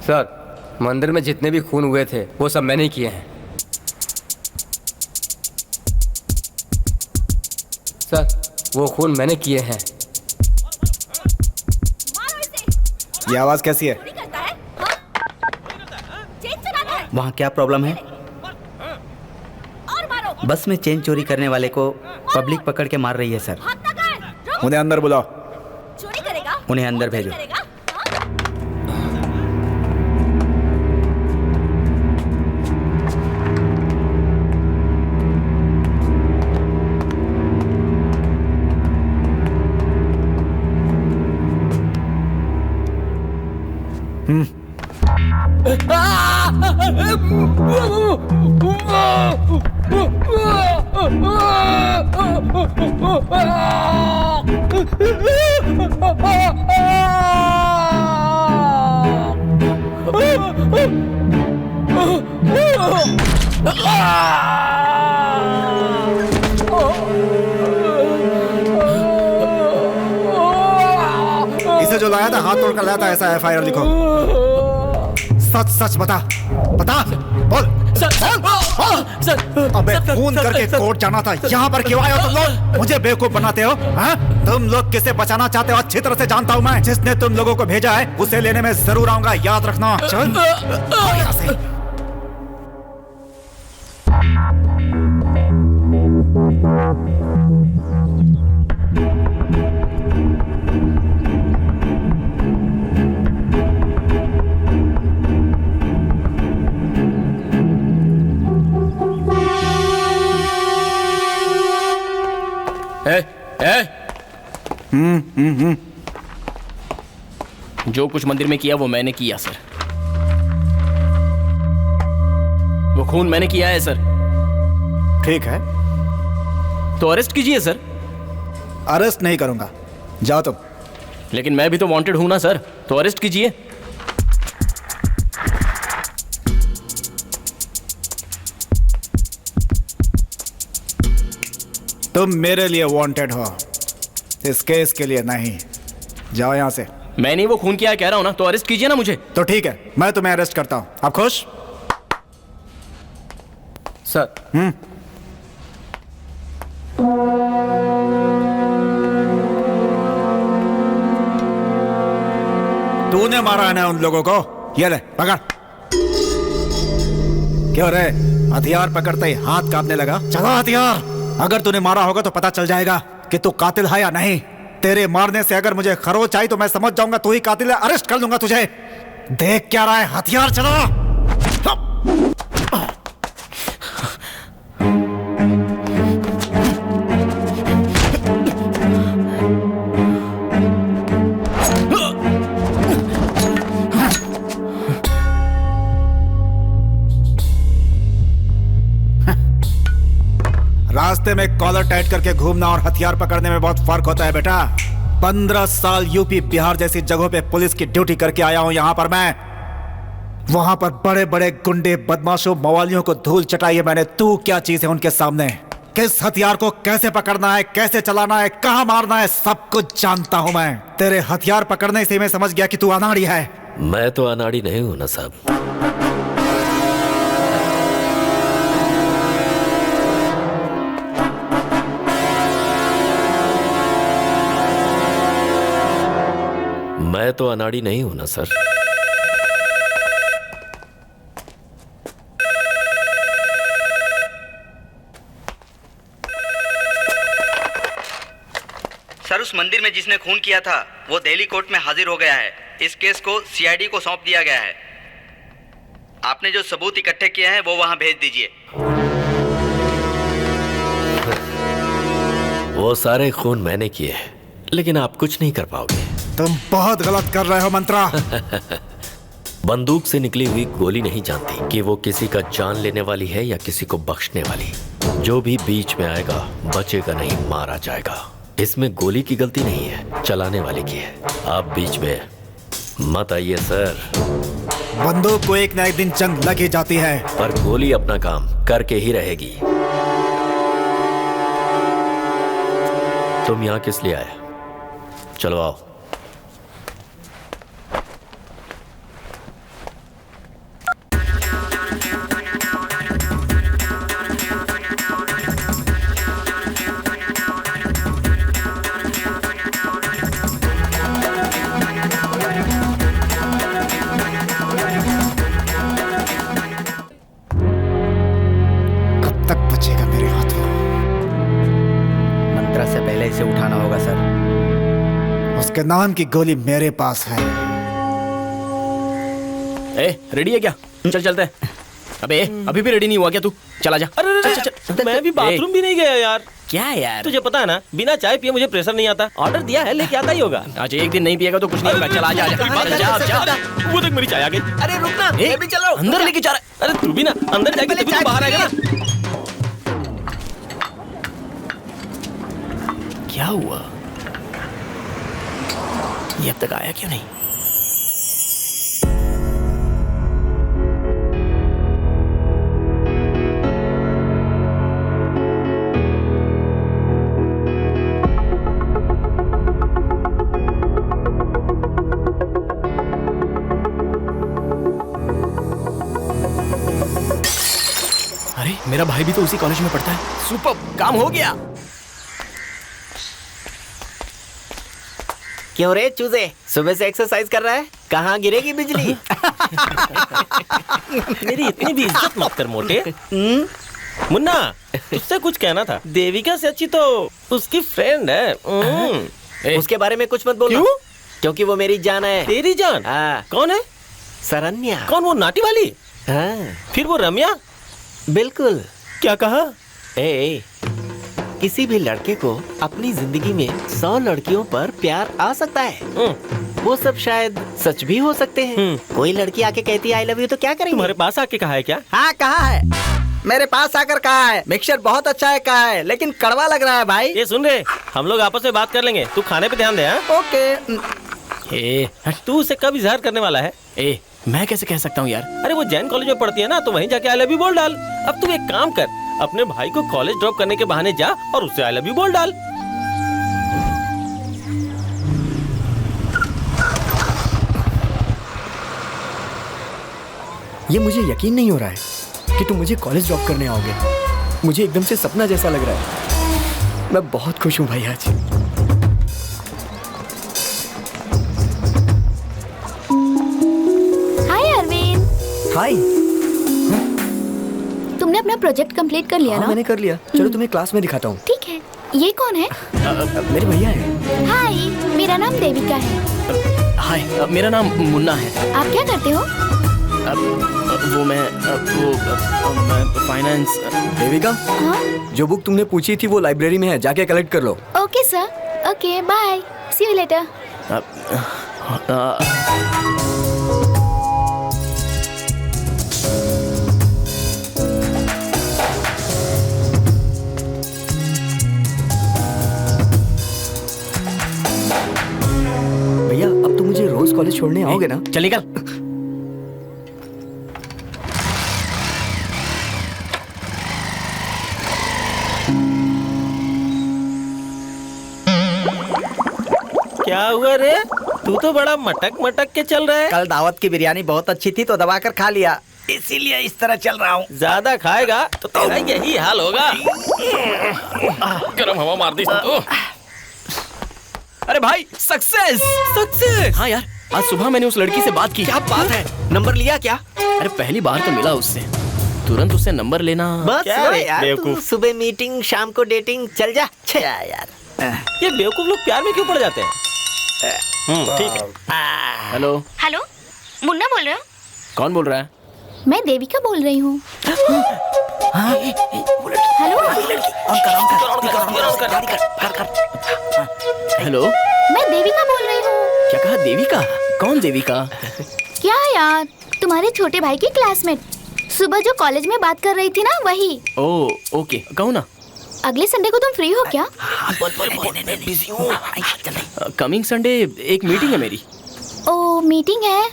Speaker 7: सर, मंदिर में जितने भी खून हुए थे वो सब मैंने ही किए हैं। सर, वो खून मैंने किए हैं।
Speaker 5: ये आवाज कैसी है?
Speaker 10: वहाँ क्या प्रॉब्लम है? बस में चेन चोरी करने वाले को पब्लिक पकड़ के मार रही है सर।
Speaker 5: उन्हें अंदर बुलाओ।
Speaker 10: उन्हें अंदर भेजो।
Speaker 5: इसे जो लाया था हाथ तोड़ कर लाया था, ऐसा FIR लिखो। सच सच बता, बता, बोल। अबे खून करके कोर्ट जाना था, यहाँ पर क्यों आए हो तुम लोग? मुझे बेवकूफ बनाते हो? हाँ? तुम लोग किसे बचाना चाहते हो अच्छी तरह से जानता हूँ मैं। जिसने तुम लोगों को भेजा है उसे लेने में जरूर आऊंगा, याद रखना। चल यहाँ से।
Speaker 6: जो कुछ मंदिर में किया वो मैंने किया सर। वो खून मैंने किया है सर।
Speaker 5: ठीक है,
Speaker 6: तो अरेस्ट कीजिए सर।
Speaker 5: अरेस्ट नहीं करूंगा, जाओ तुम।
Speaker 6: लेकिन मैं भी तो वांटेड हूं ना सर, तो अरेस्ट कीजिए।
Speaker 5: तुम मेरे लिए वांटेड हो, इस केस के लिए नहीं। जाओ यहां से।
Speaker 6: मैं नहीं वो खून किया कह रहा हूँ ना, तो अरेस्ट कीजिए ना मुझे।
Speaker 5: तो ठीक है, मैं तुम्हें अरेस्ट करता हूँ। आप खुश?
Speaker 7: सर
Speaker 5: तूने मारा है ना उन लोगों को? ये ले पकड़। क्यों रे, हथियार पकड़ते ही हाथ कांपने लगा? चला हथियार। अगर तूने मारा होगा तो पता चल जाएगा कि तू कातिल है या नहीं। तेरे मारने से अगर मुझे खरोच आई तो मैं समझ जाऊंगा तू ही कातिल है, अरेस्ट कर लूंगा तुझे। देख क्या रहा है, हथियार चला। रास्ते में कॉलर टाइट करके घूमना और हथियार पकड़ने में बहुत फर्क होता है बेटा। 15 साल यूपी बिहार जैसी जगहों पे पुलिस की ड्यूटी करके आया हूं यहाँ पर मैं। वहां पर बड़े बड़े गुंडे, बदमाशों, मवालियों को धूल चटाई है मैंने। तू क्या चीज है उनके सामने? किस हथियार को कैसे पकड़ना है, कैसे चलाना है, कहाँ मारना है, सब कुछ जानता हूं मैं। तेरे हथियार पकड़ने से मैं समझ गया कि तू अनाड़ी है।
Speaker 4: मैं तो अनाड़ी नहीं हूं ना साहब। मैं तो अनाड़ी नहीं हूं ना सर।
Speaker 10: सर, उस मंदिर में जिसने खून किया था वो दिल्ली कोर्ट में हाजिर हो गया है। इस केस को सीआईडी को सौंप दिया गया है। आपने जो सबूत इकट्ठे किए हैं वो वहां भेज दीजिए।
Speaker 4: वो सारे खून मैंने किए हैं, लेकिन आप कुछ नहीं कर पाओगे।
Speaker 5: तुम बहुत गलत कर रहे हो मंत्रा।
Speaker 4: बंदूक से निकली हुई गोली नहीं जानती कि वो किसी का जान लेने वाली है या किसी को बख्शने वाली। जो भी बीच में आएगा बचेगा नहीं, मारा जाएगा। इसमें गोली की गलती नहीं है, चलाने वाले की है। आप बीच में मत आइए सर।
Speaker 5: बंदूक को एक न एक दिन जंग लग ही जाती है,
Speaker 4: पर गोली अपना काम करके ही रहेगी। तुम यहाँ किस लिए आए? चलो आओ।
Speaker 5: उसके नाम की गोली मेरे पास है।
Speaker 6: रेडी है क्या? चल चलते हैं। अबे अभी भी रेडी नहीं हुआ क्या तू? चला जा।
Speaker 9: अरे चल, मैं भी बाथरूम भी नहीं गया यार।
Speaker 6: क्या यार?
Speaker 9: तुझे पता है ना, बिना चाय पिए मुझे प्रेशर नहीं आता। ऑर्डर दिया है, लेके आता ही होगा।
Speaker 6: आज एक दिन नहीं पिएगा तो कुछ नहीं होगा। चला जा।
Speaker 9: वो देख मेरी चाय आ गई।
Speaker 3: अरे रुकना, मैं भी चल रहा हूं।
Speaker 6: अंदर लेके जा रहा है।
Speaker 9: अरे तू भी ना अंदर जाके तभी तो बाहर आएगा ना।
Speaker 6: क्या हुआ? ये अब तक आया क्यों नहीं? अरे मेरा भाई भी तो उसी कॉलेज में पढ़ता है। सुपर, काम हो गया।
Speaker 3: क्यों रे चूजे, सुबह से एक्सरसाइज कर रहा है? कहाँ गिरेगी बिजली?
Speaker 9: मेरी इतनी भी इज्जत मत कर मोटे। मुन्ना, तुझसे कुछ कहना था। देविका से अच्छी तो उसकी फ्रेंड है।
Speaker 3: उसके बारे में कुछ मत बोलो।
Speaker 9: क्यों?
Speaker 3: क्योंकि वो मेरी जान है।
Speaker 9: तेरी जान?
Speaker 3: हाँ।
Speaker 9: कौन है?
Speaker 3: सरन्या।
Speaker 9: कौन, वो नाटी वाली?
Speaker 3: हाँ।
Speaker 9: फिर वो रम्या?
Speaker 3: बिल्कुल।
Speaker 9: क्या कहा?
Speaker 3: किसी भी लड़के को अपनी जिंदगी में 100 लड़कियों पर प्यार आ सकता है। वो सब शायद सच भी हो सकते हैं। कोई लड़की आके कहती है आई लव यू तो क्या करेंगे?
Speaker 9: तुम्हारे पास आके कहा है क्या?
Speaker 8: हाँ कहा है, मेरे पास आकर कहा है। मिक्सचर बहुत अच्छा है कहा है, लेकिन कड़वा लग रहा है भाई।
Speaker 9: ये सुन रहे, हम लोग आपस में बात कर लेंगे, तू खाने पे ध्यान दे।
Speaker 8: ओके।
Speaker 9: तू उसे कब इजहार करने वाला है?
Speaker 6: मैं कैसे कह सकता हूँ यार?
Speaker 9: अरे वो जैन कॉलेज में पढ़ती है ना, तो वहीं जाके आई लव यू बोल डाल। अब तू एक काम कर, अपने भाई को कॉलेज ड्रॉप करने के बहाने जा और उससे आई लव यू बोल डाल।
Speaker 6: ये मुझे यकीन नहीं हो रहा है कि तुम मुझे कॉलेज ड्रॉप करने आओगे। मुझे एकदम से सपना जैसा लग रहा है। मैं बहुत खुश हूँ भाई आज।
Speaker 2: हाय अरविंद।
Speaker 6: हाय।
Speaker 2: तुमने अपना प्रोजेक्ट कंप्लीट कर लिया
Speaker 6: हाँ,
Speaker 2: ना?
Speaker 6: मैंने कर लिया। चलो तुम्हें क्लास में दिखाता हूँ।
Speaker 2: ठीक है। ये कौन है?
Speaker 6: मेरे भैया हैं।
Speaker 2: हाय, मेरा नाम देविका है।
Speaker 6: हाय, मेरा नाम मुन्ना है।
Speaker 2: आप क्या करते हो?
Speaker 6: मैं फाइनेंस। देविका,
Speaker 2: हाँ?
Speaker 6: जो बुक तुमने पूछी थी वो लाइब्रेरी में है, जाके कलेक्ट कर लो।
Speaker 2: Okay sir. Okay, bye. See you later.
Speaker 6: भैया, अब तो मुझे रोज कॉलेज छोड़ने आओगे ना?
Speaker 9: चलेगा। क्या हुआ रे? तू तो बड़ा मटक मटक के चल रहा है।
Speaker 10: कल दावत की बिरयानी बहुत अच्छी थी तो दबाकर खा लिया, इसीलिए इस तरह चल रहा हूँ।
Speaker 9: ज्यादा खाएगा तो तेरा यही हाल होगा। गरम हवा मार दी तो।
Speaker 6: अरे भाई, सक्सेस सक्सेस। हाँ यार, आज सुबह मैंने उस लड़की से बात की।
Speaker 10: क्या बात है, नंबर लिया क्या?
Speaker 6: अरे पहली बार तो मिला उससे, तुरंत उससे नंबर लेना।
Speaker 10: बस
Speaker 9: क्या
Speaker 10: हुआ
Speaker 9: रे,
Speaker 10: यार, तू
Speaker 9: बेवकूफ।
Speaker 10: सुबह मीटिंग शाम को डेटिंग, चल जा। यार
Speaker 9: ये बेवकूफ लोग प्यार में क्यों पड़ जाते हैं? ठीक है।
Speaker 6: हेलो।
Speaker 2: हेलो, मुन्ना बोल रहे हो?
Speaker 6: कौन बोल रहा है?
Speaker 2: मैं देविका बोल रही हूँ।
Speaker 6: हेलो।
Speaker 2: मैं देविका बोल रही हूँ।
Speaker 6: क्या कहा? देविका? कौन देविका?
Speaker 2: क्या यार, तुम्हारे छोटे भाई की क्लासमेट, सुबह जो कॉलेज में बात कर रही थी ना, वही।
Speaker 6: ओ ओके, कहो ना।
Speaker 2: अगले संडे को तुम फ्री हो क्या?
Speaker 6: कमिंग संडे एक मीटिंग है मेरी।
Speaker 2: ओ, मीटिंग है?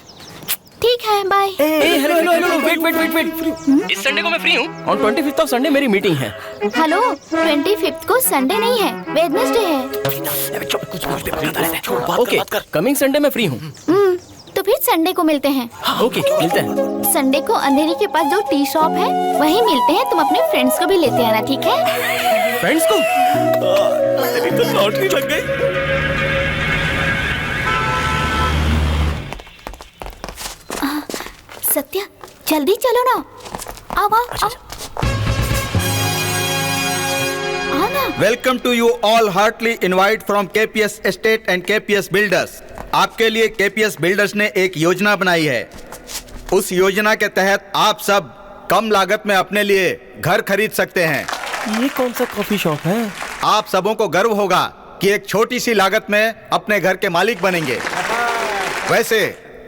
Speaker 2: ठीक है, bye.
Speaker 6: Hello hello hello, wait wait wait wait. इस संडे को मैं फ्री हूँ। ऑन 25th ऑफ संडे मेरी मीटिंग है।
Speaker 2: हेलो, 25th को संडे नहीं है, वेडनेसडे है।
Speaker 6: ओके, कमिंग संडे मैं फ्री हूँ।
Speaker 2: तो फिर संडे को मिलते हैं।
Speaker 6: ओके, मिलते हैं।
Speaker 2: संडे को अंधेरी के पास जो टी शॉप है वहीं मिलते हैं। तुम अपने फ्रेंड्स को भी लेते आना, ठीक है?
Speaker 6: फ्रेंड्स को?
Speaker 9: मेरी तो लॉटरी लग गई।
Speaker 2: सत्या, जल्दी चलो ना। आओ आओ आओ।
Speaker 11: Welcome to you all heartily invite from KPS Estate and KPS Builders। आपके लिए KPS Builders ने एक योजना बनाई है। उस योजना के तहत आप सब कम लागत में अपने लिए घर खरीद सकते हैं।
Speaker 9: ये कौन सा कॉफी शॉप है?
Speaker 11: आप सबों को गर्व होगा कि एक छोटी सी लागत में अपने घर के मालिक बनेंगे। वैसे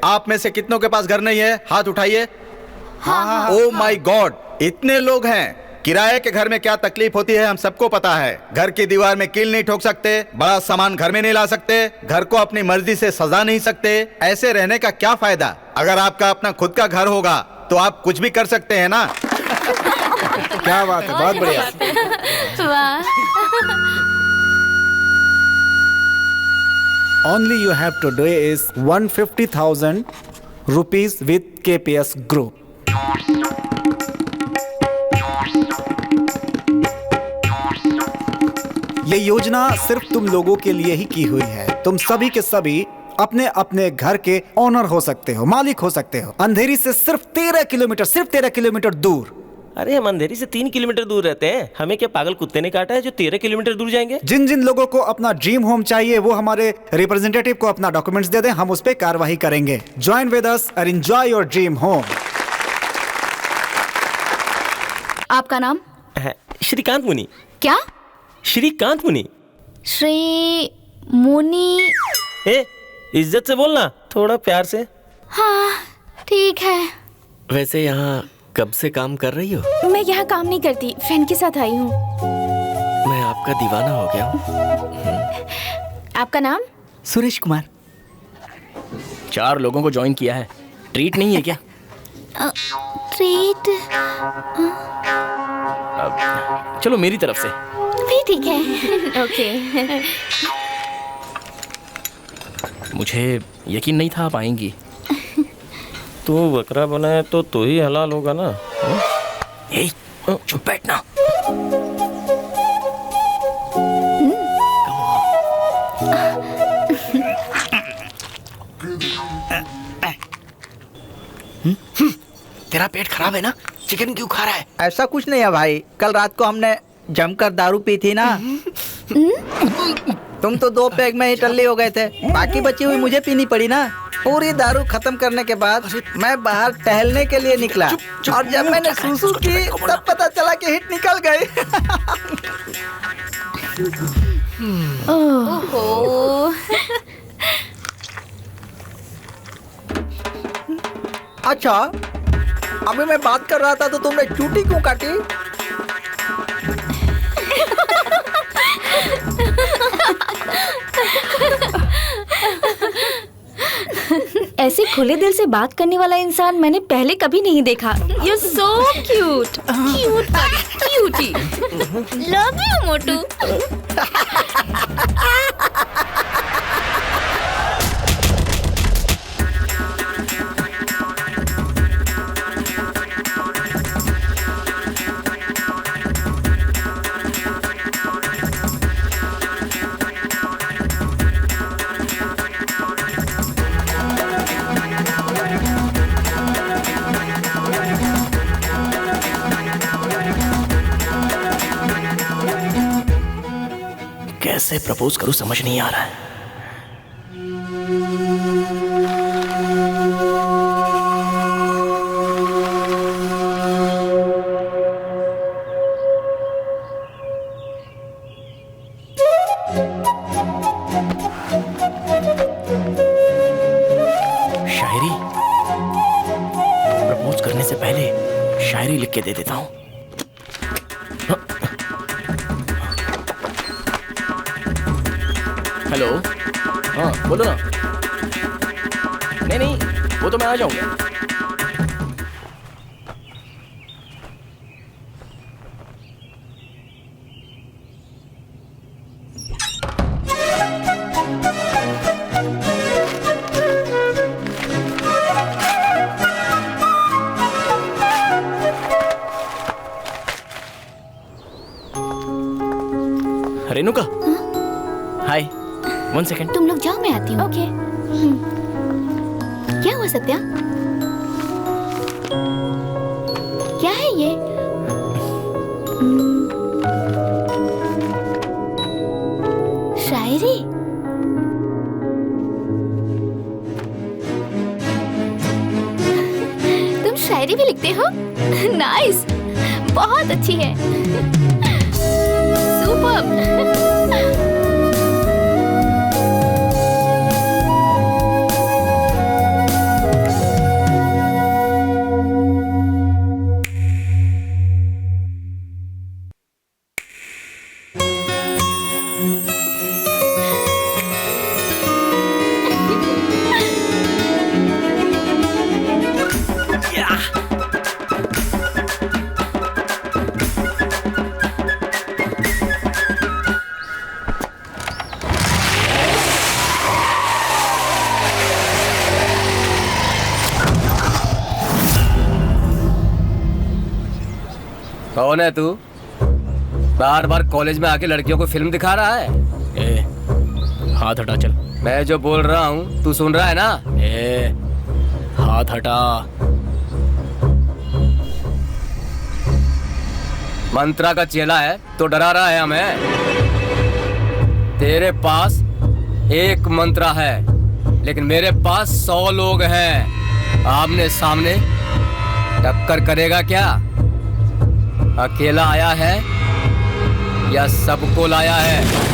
Speaker 11: आप में से कितनों के पास घर नहीं है? हाथ उठाइए। ओह माय गॉड, इतने लोग हैं। किराए के घर में क्या तकलीफ होती है हम सबको पता है। घर की दीवार में कील नहीं ठोक सकते, बड़ा सामान घर में नहीं ला सकते, घर को अपनी मर्जी से सजा नहीं सकते। ऐसे रहने का क्या फायदा? अगर आपका अपना खुद का घर होगा तो आप कुछ भी कर सकते हैं ना।
Speaker 5: क्या बात है, बहुत बढ़िया।
Speaker 2: वाह।
Speaker 5: Only you have to do is 150,000 rupees with KPS Group. ये योजना सिर्फ तुम लोगों के लिए ही की हुई है। तुम सभी के सभी अपने अपने घर के ओनर हो सकते हो, मालिक हो सकते हो। अंधेरी से सिर्फ 13 किलोमीटर दूर।
Speaker 9: अरे हम अंधेरी से 3 किलोमीटर दूर रहते हैं। हमें क्या पागल कुत्ते ने काटा है जो 13 किलोमीटर दूर जाएंगे?
Speaker 5: जिन जिन लोगों को अपना ड्रीम होम चाहिए वो हमारे रिप्रेजेंटेटिव को अपना डॉक्यूमेंट्स दे दें, हम उस पर कार्रवाई करेंगे। ज्वाइन विद अस और एंजॉय योर ड्रीम होम।
Speaker 2: आपका नाम?
Speaker 9: श्रीकांत मुनि।
Speaker 2: क्या?
Speaker 9: श्रीकांत मुनि।
Speaker 2: श्री मुनि।
Speaker 9: ए, इज्जत से बोलना, थोड़ा प्यार से।
Speaker 2: हाँ, ठीक है।
Speaker 4: वैसे यहाँ कब से काम कर रही हो?
Speaker 2: मैं यहाँ काम नहीं करती, फ्रेंड के साथ आई हूँ।
Speaker 4: मैं आपका दीवाना हो गया हूँ।
Speaker 2: आपका नाम?
Speaker 10: सुरेश कुमार।
Speaker 6: 4 लोगों को ज्वाइन किया है। ट्रीट नहीं है क्या?
Speaker 2: ट्रीट?
Speaker 6: चलो मेरी तरफ से
Speaker 2: भी ठीक है। ओके।
Speaker 6: मुझे यकीन नहीं था आप आएंगी।
Speaker 9: तू बकरा बनाए तो तू ही हलाल होगा ना।
Speaker 6: ए, चुप बैठना। तेरा पेट खराब है ना? चिकन क्यों खा रहा है?
Speaker 10: ऐसा कुछ नहीं है भाई, कल रात को हमने जमकर दारू पी थी ना। तुम तो 2 पैग में ही टल्ले हो गए थे, बाकी बची हुई मुझे पीनी पड़ी ना। पूरी दारू खत्म करने के बाद मैं बाहर टहलने के लिए निकला और जब मैंने सूसू की तब पता चला कि हिट निकल गई।
Speaker 2: ओहो।
Speaker 10: अच्छा, अभी मैं बात कर रहा था तो तुमने चूटी क्यों काटी?
Speaker 2: ऐसे खुले दिल से बात करने वाला इंसान मैंने पहले कभी नहीं देखा। You're so cute, cute, cutie. Love you, मोटू।
Speaker 6: कैसे प्रपोज करूं समझ नहीं आ रहा है। शायरी प्रपोज करने से पहले शायरी लिख के दे देता हूं। हेलो, हाँ बोलो ना। नहीं वो तो मैं आ जाऊंगा। रेणुका, हाय। 1 सेकेंड।
Speaker 2: तुम लोग जाओ, मैं आती हूँ। ओके। क्या हुआ सत्या? क्या है ये? शायरी? तुम शायरी भी लिखते हो? नाइस, बहुत अच्छी है। सुपर्ब।
Speaker 1: कौन है तू? बार बार कॉलेज में आके लड़कियों को फिल्म दिखा रहा है।
Speaker 6: ए, हाथ हटा चल।
Speaker 1: मैं जो बोल रहा हूँ तू सुन रहा है ना?
Speaker 6: ए, हाथ हटा।
Speaker 1: मंत्रा का चेला है तो डरा रहा है हमें। तेरे पास एक मंत्रा है लेकिन मेरे पास 100 लोग हैं। आमने सामने टक्कर करेगा क्या? अकेला आया है या सबको लाया है?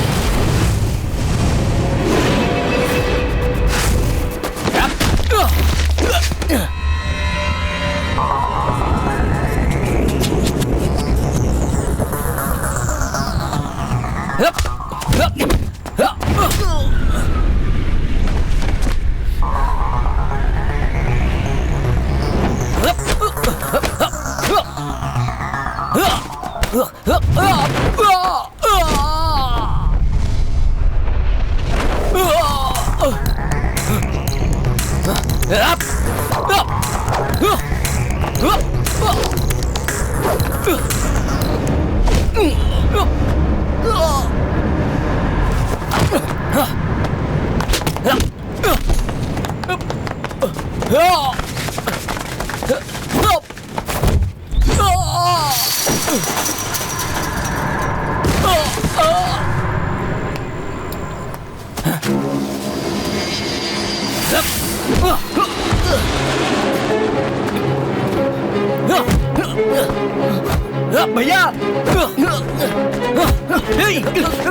Speaker 6: भैया,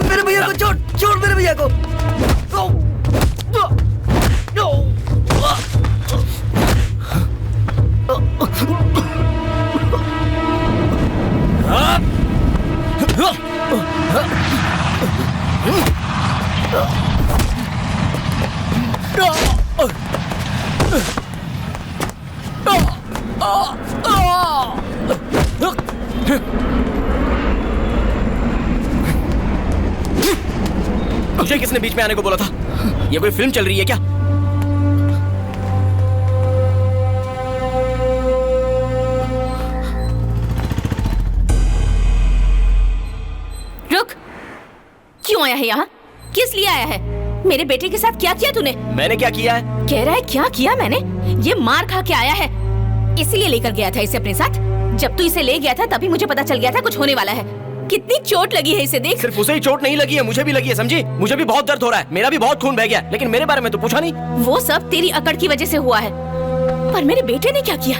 Speaker 6: मेरे भैया को छोड़, छोड़ मेरे भैया को। मुझे किसने बीच में आने को बोला था? ये कोई फिल्म चल रही है क्या?
Speaker 2: रुक, क्यों आया है यहाँ? किस लिए आया है? मेरे बेटे के साथ क्या किया तूने?
Speaker 6: मैंने क्या किया है?
Speaker 2: कह रहा है क्या किया मैंने? ये मार खा के आया है, इसीलिए लेकर गया था इसे अपने साथ। जब तू इसे ले गया था तभी मुझे पता चल गया था कुछ होने वाला है। कितनी चोट लगी है इसे, देख।
Speaker 6: सिर्फ उसे ही चोट नहीं लगी है, मुझे भी लगी है, समझी? मुझे भी बहुत दर्द हो रहा है, मेरा भी बहुत खून बह गया, लेकिन मेरे बारे में तो पूछा नहीं।
Speaker 2: वो सब तेरी अकड़ की वजह से हुआ है, पर मेरे बेटे ने क्या किया?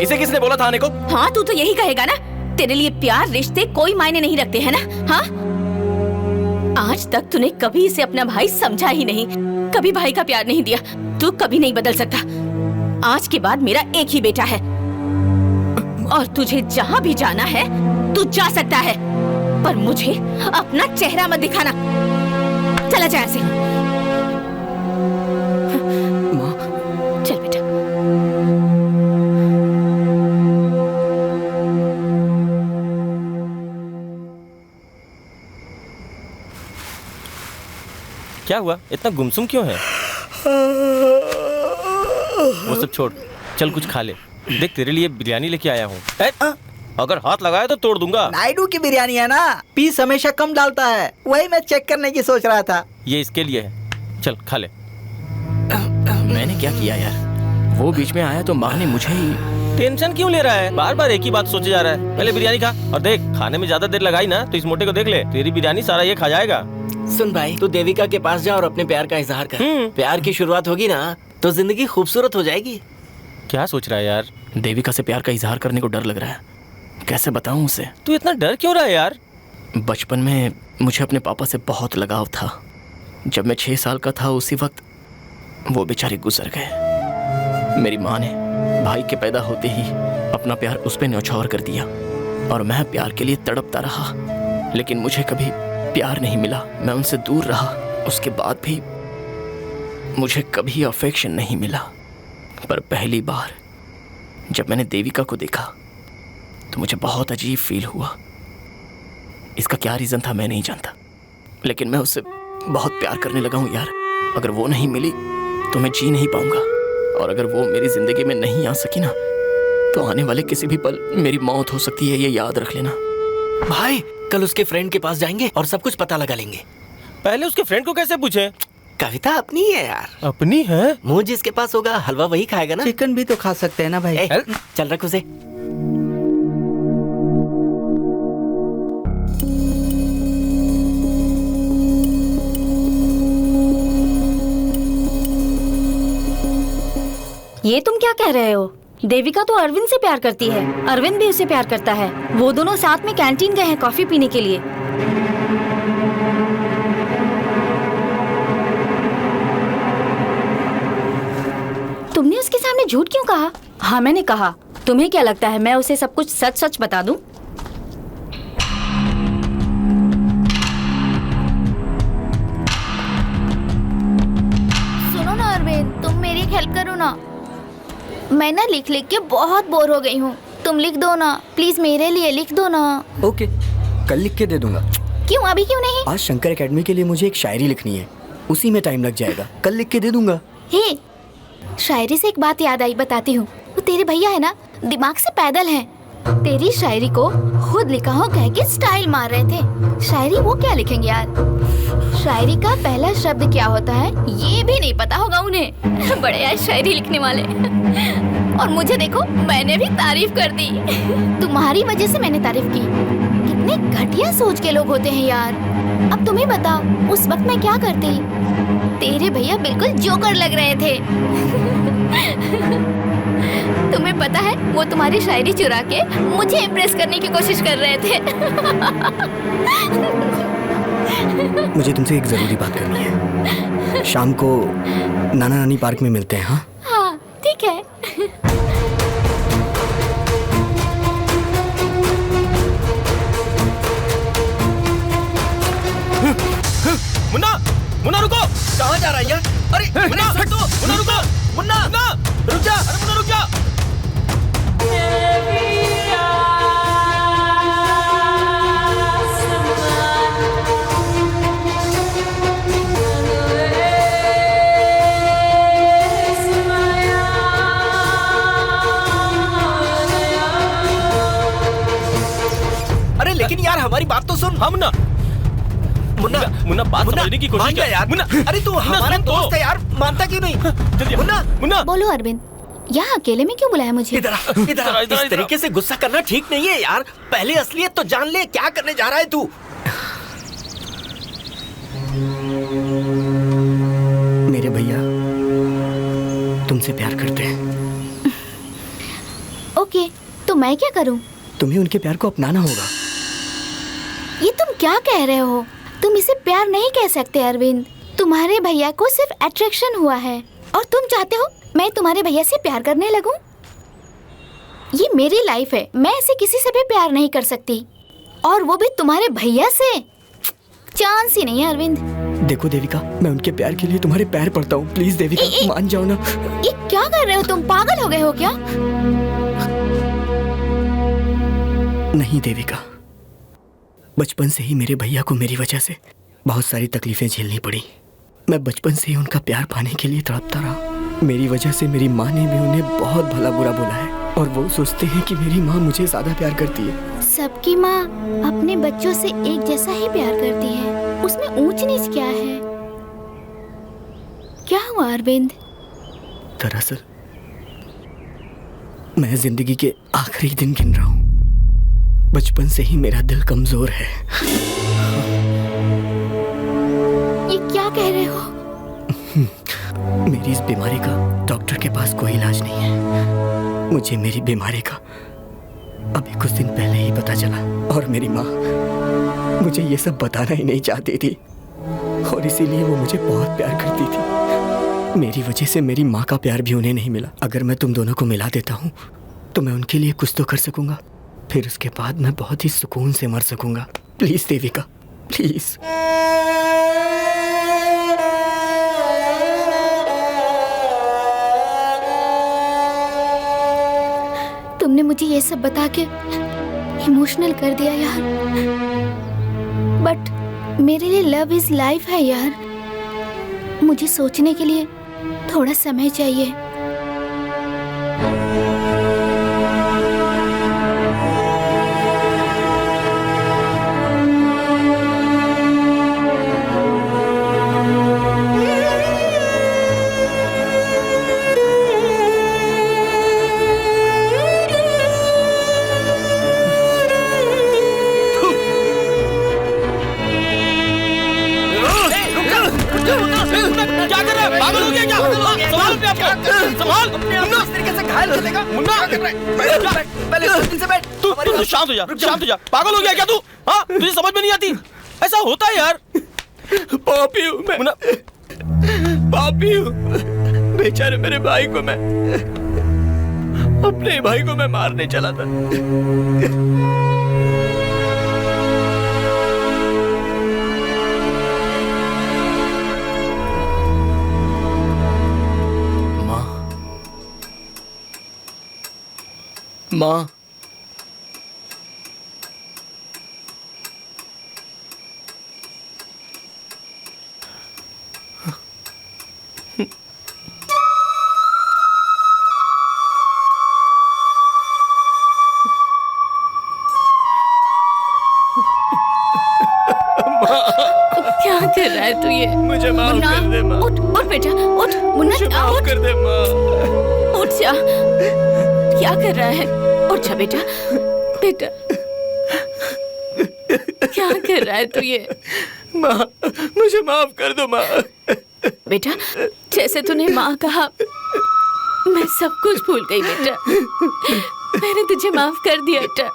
Speaker 6: इसे किसने बोला था आने को?
Speaker 2: हाँ, तू तो यही कहेगा ना। तेरे लिए प्यार रिश्ते कोई मायने नहीं रखते है ना? हाँ, आज तक तूने कभी इसे अपना भाई समझा ही नहीं, कभी भाई का प्यार नहीं दिया। तू कभी नहीं बदल सकता। आज के बाद मेरा एक ही बेटा है और तुझे जहाँ भी जाना है तू जा सकता है, पर मुझे अपना चेहरा मत दिखाना। चला जा ऐसे। चल बेटा।
Speaker 9: क्या हुआ? इतना गुमसुम क्यों है? वो सब छोड़, चल कुछ खा ले। देख तेरे लिए बिरयानी लेके आया हूँ। अगर हाथ लगाया तो तोड़ दूंगा।
Speaker 8: नायडू की बिरयानी है ना, पीस हमेशा कम डालता है, वही मैं चेक करने की सोच रहा था।
Speaker 9: ये इसके लिए है, चल खा ले।
Speaker 6: मैंने क्या किया यार? वो बीच में आया तो माँ ने मुझे ही।
Speaker 9: टेंशन क्यों ले रहा है? बार बार एक ही बात सोचे जा रहा है। पहले बिरयानी खा, और देख खाने में ज्यादा देर लगाई ना तो इस मोटे को देख ले, तेरी बिरयानी सारा ये खा जाएगा।
Speaker 6: सुन भाई, तू देविका के पास जा और अपने प्यार का इजहार कर। प्यार की शुरुआत होगी ना तो जिंदगी खूबसूरत हो जाएगी।
Speaker 9: क्या सोच रहा है यार?
Speaker 6: देविका से प्यार का इजहार करने को डर लग रहा है, कैसे बताऊं उसे?
Speaker 9: तू इतना डर क्यों रहा है यार?
Speaker 6: बचपन में मुझे अपने पापा से बहुत लगाव था। जब मैं 6 साल का था उसी वक्त वो बेचारे गुजर गए। मेरी माँ ने भाई के पैदा होते ही अपना प्यार उस पर न्यौछावर कर दिया और मैं प्यार के लिए तड़पता रहा, लेकिन मुझे कभी प्यार नहीं मिला। मैं उनसे दूर रहा, उसके बाद भी मुझे कभी अफेक्शन नहीं मिला। पर पहली बार जब मैंने देविका को देखा तो मुझे बहुत अजीब फील हुआ। इसका क्या रीजन था मैं नहीं जानता, लेकिन मैं उससे बहुत प्यार करने लगा हूँ यार। अगर वो नहीं मिली तो मैं जी नहीं पाऊंगा, और अगर वो मेरी जिंदगी में नहीं आ सकी ना तो आने वाले किसी भी पल मेरी मौत हो सकती है, ये याद रख लेना।
Speaker 3: भाई कल उसके फ्रेंड के पास जाएंगे और सब कुछ पता लगा लेंगे।
Speaker 9: पहले उसके फ्रेंड को कैसे पूछे?
Speaker 3: कविता अपनी है यार।
Speaker 9: अपनी है?
Speaker 3: मुंह जिसके पास होगा हलवा वही खाएगा ना।
Speaker 10: चिकन भी तो खा सकते हैं ना भाई।
Speaker 3: चल रख उसे।
Speaker 2: ये तुम क्या कह रहे हो? देविका तो अरविंद से प्यार करती है, अरविंद भी उसे प्यार करता है। वो दोनों साथ में कैंटीन गए हैं कॉफी पीने के लिए। तुमने उसके सामने झूठ क्यों कहा? हाँ मैंने कहा। तुम्हें क्या लगता है मैं उसे सब कुछ सच सच बता दूं?
Speaker 12: सुनो ना अरविंद, तुम मेरी एक हेल्प करो ना। मैं ना लिख लिख के बहुत बोर हो गई हूँ, तुम लिख दो ना प्लीज, मेरे लिए लिख दो ना।
Speaker 13: ओके, कल लिख के दे दूंगा।
Speaker 12: क्यों अभी क्यों नहीं?
Speaker 13: आज शंकर एकेडमी के लिए मुझे एक शायरी लिखनी है, उसी में टाइम लग जाएगा, कल लिख के दे दूंगा।
Speaker 12: हे, शायरी से एक बात याद आई, बताती हूँ। वो तेरे भैया है ना, दिमाग से पैदल हैं। तेरी शायरी को खुद लिखा हो कह के स्टाइल मार रहे थे। शायरी वो क्या लिखेंगे यार? शायरी का पहला शब्द क्या होता है ये भी नहीं पता होगा उन्हें। बड़े यार शायरी लिखने वाले। और मुझे देखो, मैंने भी तारीफ कर दी। तुम्हारी वजह से मैंने तारीफ की। कितने घटिया सोच के लोग होते हैं यार। अब तुम्हें बता, उस वक्त मैं क्या करती? तेरे भैया बिल्कुल जोकर लग रहे थे। तुम्हें पता है वो तुम्हारी शायरी चुरा के मुझे इम्प्रेस करने की कोशिश कर रहे थे।
Speaker 13: मुझे तुमसे एक जरूरी बात करनी है। शाम को नाना नानी पार्क में मिलते हैं। हाँ
Speaker 12: हाँ ठीक है।
Speaker 9: मुन्ना, मुन्ना रुको।
Speaker 3: कहाँ जा रहा है यार? अरे
Speaker 9: मुन्ना,
Speaker 3: हट दो।
Speaker 9: मुन्ना रुको।
Speaker 3: मुन्ना,
Speaker 9: मुन्ना,
Speaker 3: रुक जा।
Speaker 9: अरे मुन्ना रुक जा।
Speaker 3: अरे लेकिन यार हमारी बात तो सुन।
Speaker 9: हम ना
Speaker 3: मुन्ना,
Speaker 9: मुन्ना बात
Speaker 3: मुन्ना,
Speaker 9: समझने की
Speaker 3: मान
Speaker 9: कोशिश
Speaker 3: जा
Speaker 9: कर
Speaker 3: यार।
Speaker 9: मुन्ना,
Speaker 3: अरे तू
Speaker 9: मुन्ना,
Speaker 3: हमारा
Speaker 9: सुन तो।
Speaker 3: दोस्त है यार, मानता क्यों नहीं?
Speaker 9: जल्दी
Speaker 3: मुन्ना,
Speaker 9: मुन्ना
Speaker 12: बोलो अरविंद, यहाँ अकेले में क्यों बुलाया मुझे?
Speaker 3: इधर आ, इधर आ। इस तरीके से गुस्सा करना ठीक नहीं है यार। पहले असलियत तो जान ले, क्या करने जा रहा है तू?
Speaker 13: मेरे भैया तुमसे प्यार करते हैं।
Speaker 12: ओके, तो मैं क्या करूँ?
Speaker 13: तुम्हें उनके प्यार को अपनाना होगा।
Speaker 12: ये तुम क्या कह रहे हो? तुम इसे प्यार नहीं कह सकते अरविंद। तुम्हारे भैया को सिर्फ अट्रैक्शन हुआ है और तुम चाहते हो मैं तुम्हारे भैया से प्यार करने लगूं? ये मेरी लाइफ है, मैं ऐसे किसी से भी प्यार नहीं कर सकती, और वो भी तुम्हारे भैया से। चांस ही नहीं है अरविंद।
Speaker 13: देखो देविका, मैं उनके प्यार के लिए तुम्हारे पैर पड़ता हूँ। प्लीज देविका, मान जाओ ना।
Speaker 12: ये क्या कर रहे हो तुम? पागल हो गए हो क्या?
Speaker 13: नहीं देविका, बचपन से ही मेरे भैया को मेरी वजह से बहुत सारी तकलीफें झेलनी पड़ी। मैं बचपन से ही उनका प्यार पाने के लिए तड़पता रहा। मेरी वजह से मेरी माँ ने भी उन्हें बहुत भला बुरा बोला है, और वो सोचते हैं कि मेरी माँ मुझे ज्यादा प्यार करती है।
Speaker 12: सबकी माँ अपने बच्चों से एक जैसा ही प्यार करती है, उसमें ऊंच नीच क्या है? क्या हुआ अरविंद?
Speaker 13: दरअसल मैं जिंदगी के आखिरी दिन गिन रहा हूँ। बचपन से ही मेरा दिल कमजोर है।
Speaker 12: ये क्या कह रहे हो?
Speaker 13: मेरी इस बीमारी का डॉक्टर के पास कोई इलाज नहीं है। मुझे मेरी बीमारी का अभी कुछ दिन पहले ही पता चला, और मेरी माँ मुझे ये सब बताना ही नहीं चाहती थी, और इसीलिए वो मुझे बहुत प्यार करती थी। मेरी वजह से मेरी माँ का प्यार भी उन्हें नहीं मिला। अगर मैं तुम दोनों को मिला देता हूँ तो मैं उनके लिए कुछ तो कर सकूंगा, फिर उसके बाद मैं बहुत ही सुकून से मर सकूंगा। Please Devika, please.
Speaker 12: तुमने मुझे ये सब बता के इमोशनल कर दिया यार, बट मेरे लिए लव इज लाइफ है यार। मुझे सोचने के लिए थोड़ा समय चाहिए।
Speaker 9: क्या कर रहा है? पागल हो गया क्या? संभाल अपने आप को, संभाल।
Speaker 3: मुन्ना, इस तरीके से घायल कर देगा।
Speaker 9: मुन्ना,
Speaker 3: क्या कर रहा है? पहले तुम से बैठ।
Speaker 9: तू शांत हो जा, शांत हो जा। पागल हो गया क्या तू? हाँ, तुझे समझ में नहीं आती? ऐसा होता है यार।
Speaker 3: पापी हूँ मैं,
Speaker 9: मुन्ना,
Speaker 3: पापी हूँ। बेचारे मेरे भाई को मैं, अपने भाई को मैं मारने चला था।
Speaker 6: माँ,
Speaker 2: क्या कर रहा है तू ये?
Speaker 3: मुझे माफ
Speaker 2: मुन्ना,
Speaker 3: कर दे माँ।
Speaker 2: उठ उठ बेटा, उठ मुन्ना,
Speaker 3: माफ
Speaker 2: उठ
Speaker 3: कर दे माँ।
Speaker 2: उठ जा। क्या कर रहा है? उठ जा बेटा, बेटा क्या कर रहा है तू ये?
Speaker 3: माँ, मुझे माफ कर दो माँ।
Speaker 2: बेटा, जैसे तूने माँ कहा मैं सब कुछ भूल गई बेटा। मैंने तुझे माफ कर दिया बेटा।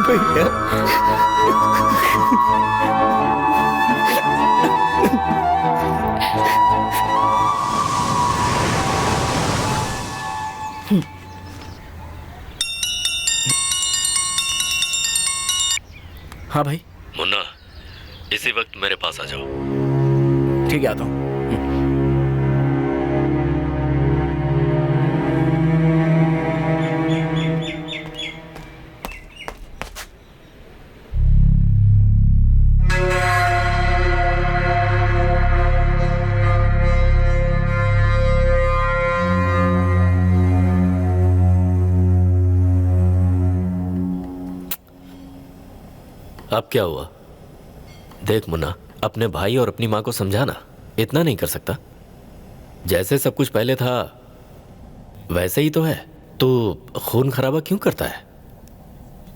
Speaker 8: भैया
Speaker 6: हाँ भाई।
Speaker 4: मुन्ना, इसी वक्त मेरे पास आ जाओ।
Speaker 6: ठीक है, आता हूँ।
Speaker 4: अब क्या हुआ? देख मुन्ना, अपने भाई और अपनी माँ को समझाना, इतना नहीं कर सकता? जैसे सब कुछ पहले था वैसे ही तो है, तो खून खराबा क्यों करता है?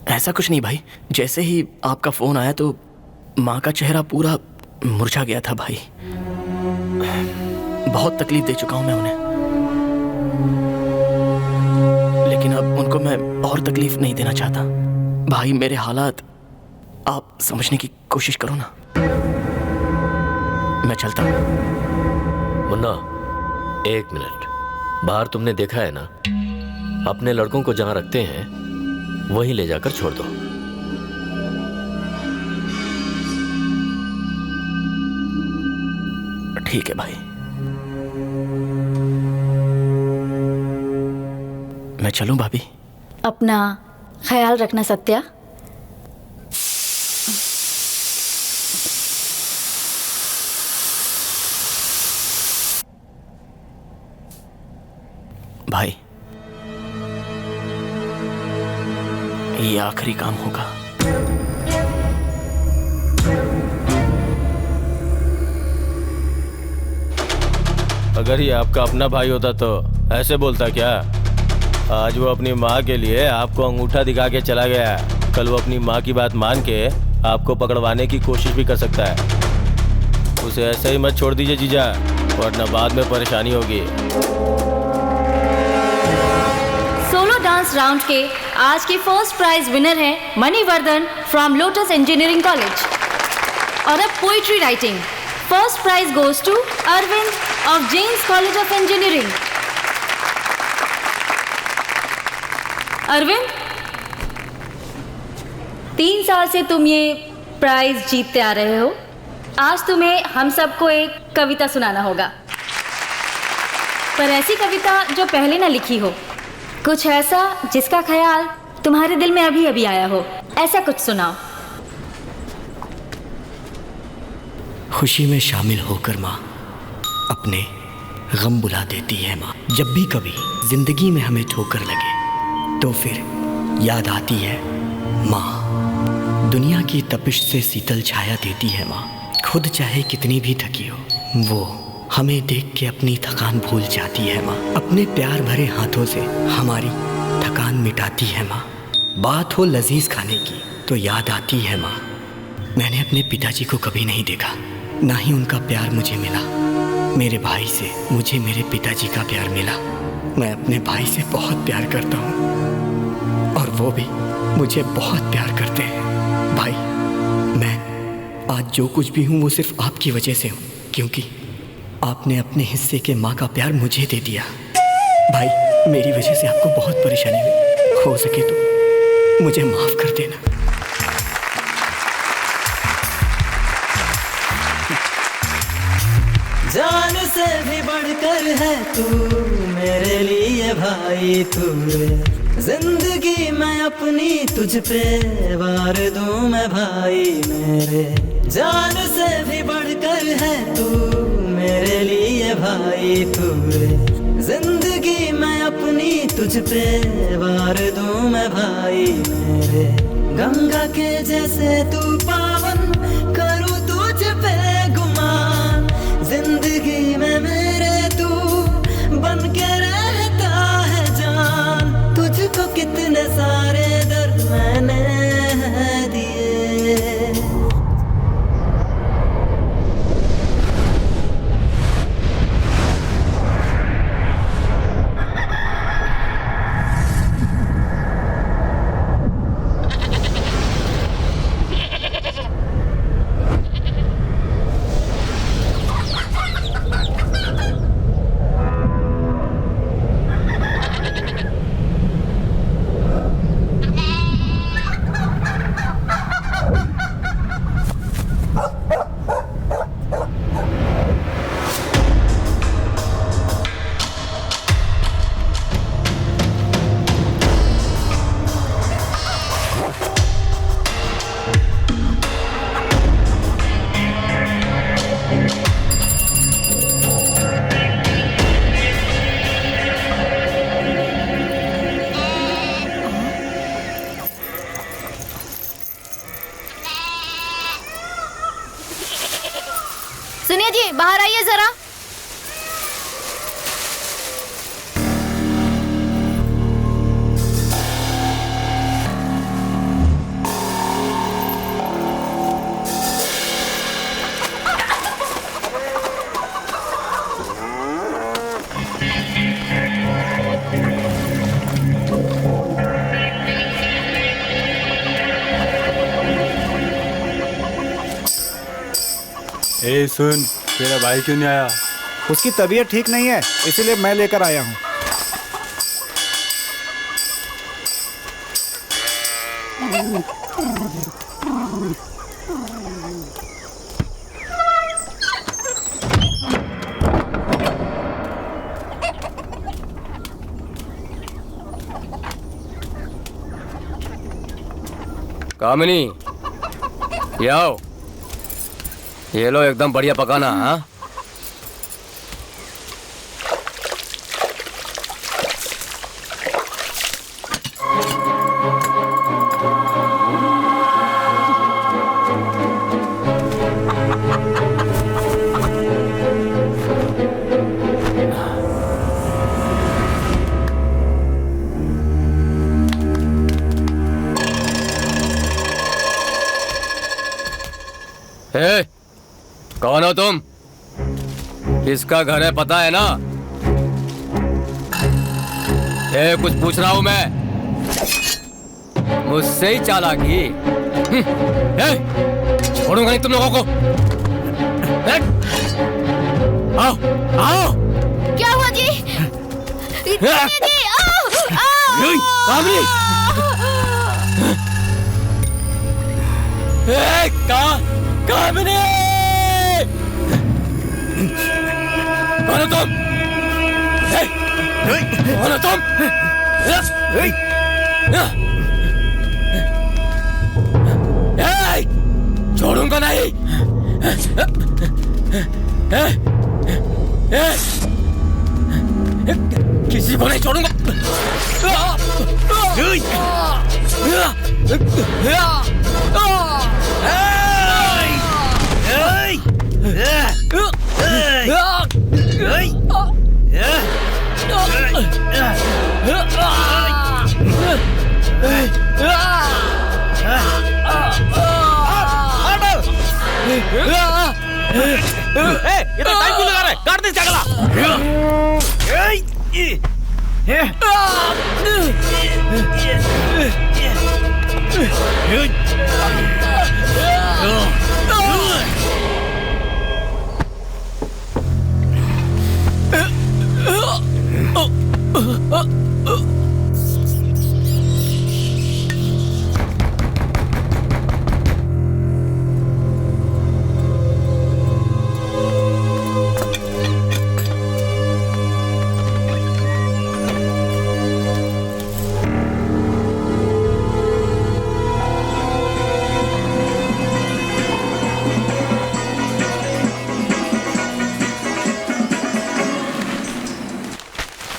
Speaker 6: ऐसा कुछ नहीं भाई, जैसे ही आपका फोन आया तो माँ का चेहरा पूरा मुरझा गया था भाई। बहुत तकलीफ दे चुका हूं मैं उन्हें, लेकिन अब उनको मैं और तकलीफ नहीं देना चाहता। भाई मेरे हालात आप समझने की कोशिश करो ना। मैं चलता हूं।
Speaker 4: मुन्ना, एक मिनट। बाहर तुमने देखा है ना, अपने लड़कों को जहां रखते हैं वहीं ले जाकर छोड़ दो।
Speaker 6: ठीक है भाई। मैं चलूं भाभी?
Speaker 2: अपना ख्याल रखना सत्या।
Speaker 6: भाई, ये आखिरी काम होगा।
Speaker 9: अगर ये आपका अपना भाई होता तो ऐसे बोलता क्या? आज वो अपनी माँ के लिए आपको अंगूठा दिखा के चला गया, कल वो अपनी माँ की बात मान के आपको पकड़वाने की कोशिश भी कर सकता है। उसे ऐसे ही मत छोड़ दीजिए जीजा, वरना बाद में परेशानी होगी।
Speaker 14: सोलो डांस राउंड के आज के फर्स्ट प्राइज विनर हैं Manivardhan from lotus engineering college. और अब poetry writing, first prize goes to Arvind of James college of engineering. Arvind, 3 साल से तुम ये प्राइज जीतते आ रहे हो। आज तुम्हें हम सबको एक कविता सुनाना होगा, पर ऐसी कविता जो पहले ना लिखी हो, कुछ ऐसा जिसका ख्याल तुम्हारे दिल में अभी अभी आया हो, ऐसा कुछ सुनाओ।
Speaker 13: खुशी में शामिल होकर माँ अपने गम बुला देती है। माँ, जब भी कभी जिंदगी में हमें ठोकर लगे तो फिर याद आती है माँ। दुनिया की तपिश से शीतल छाया देती है माँ। खुद चाहे कितनी भी थकी हो, वो हमें देख के अपनी थकान भूल जाती है माँ। अपने प्यार भरे हाथों से हमारी थकान मिटाती है माँ। बात हो लजीज खाने की तो याद आती है माँ। मैंने अपने पिताजी को कभी नहीं देखा, ना ही उनका प्यार मुझे मिला। मेरे भाई से मुझे मेरे पिताजी का प्यार मिला। मैं अपने भाई से बहुत प्यार करता हूँ और वो भी मुझे बहुत प्यार करते हैं। भाई, मैं आज जो कुछ भी हूँ वो सिर्फ आपकी वजह से हूँ, क्योंकि आपने अपने हिस्से के माँ का प्यार मुझे दे दिया। भाई, मेरी वजह से आपको बहुत परेशानी हुई, हो सके तो मुझे माफ कर देना।
Speaker 15: जान से भी बढ़कर है तू मेरे लिए भाई। तू जिंदगी मैं अपनी तुझ पे वार दूं मैं भाई मेरे। जान से भी बढ़कर है तू मेरे लिए भाई। तू जिंदगी मैं अपनी तुझ पे वार दूं मैं भाई मेरे। गंगा के जैसे तू पावन करूँ तुझ पे गुमान। जिंदगी में मेरे तू बन के रहता
Speaker 12: सुनिए जी, बाहर आइए जरा।
Speaker 16: ए सुन, तेरा भाई क्यों नहीं आया?
Speaker 5: उसकी तबीयत ठीक नहीं है, इसीलिए मैं लेकर आया हूँ।
Speaker 1: कामिनी, ये आओ। ये लो, एकदम बढ़िया पकाना। हाँ, कौन हो तुम? किसका घर है पता है ना? कुछ पूछ रहा हूं मैं, मुझसे ही चालाकी। छोड़ूंगा नहीं तुम लोगों को। आओ आओ।
Speaker 12: क्या हुआ जी? जी आओ आओ।
Speaker 1: कामिनी, कौन हो तुम? कौन हो तुम? छोड़ूंगा नहीं। किसी को नहीं छोड़ूंगा।
Speaker 9: ये तो टाइम क्यों लगा रहा है? काट दे चगला।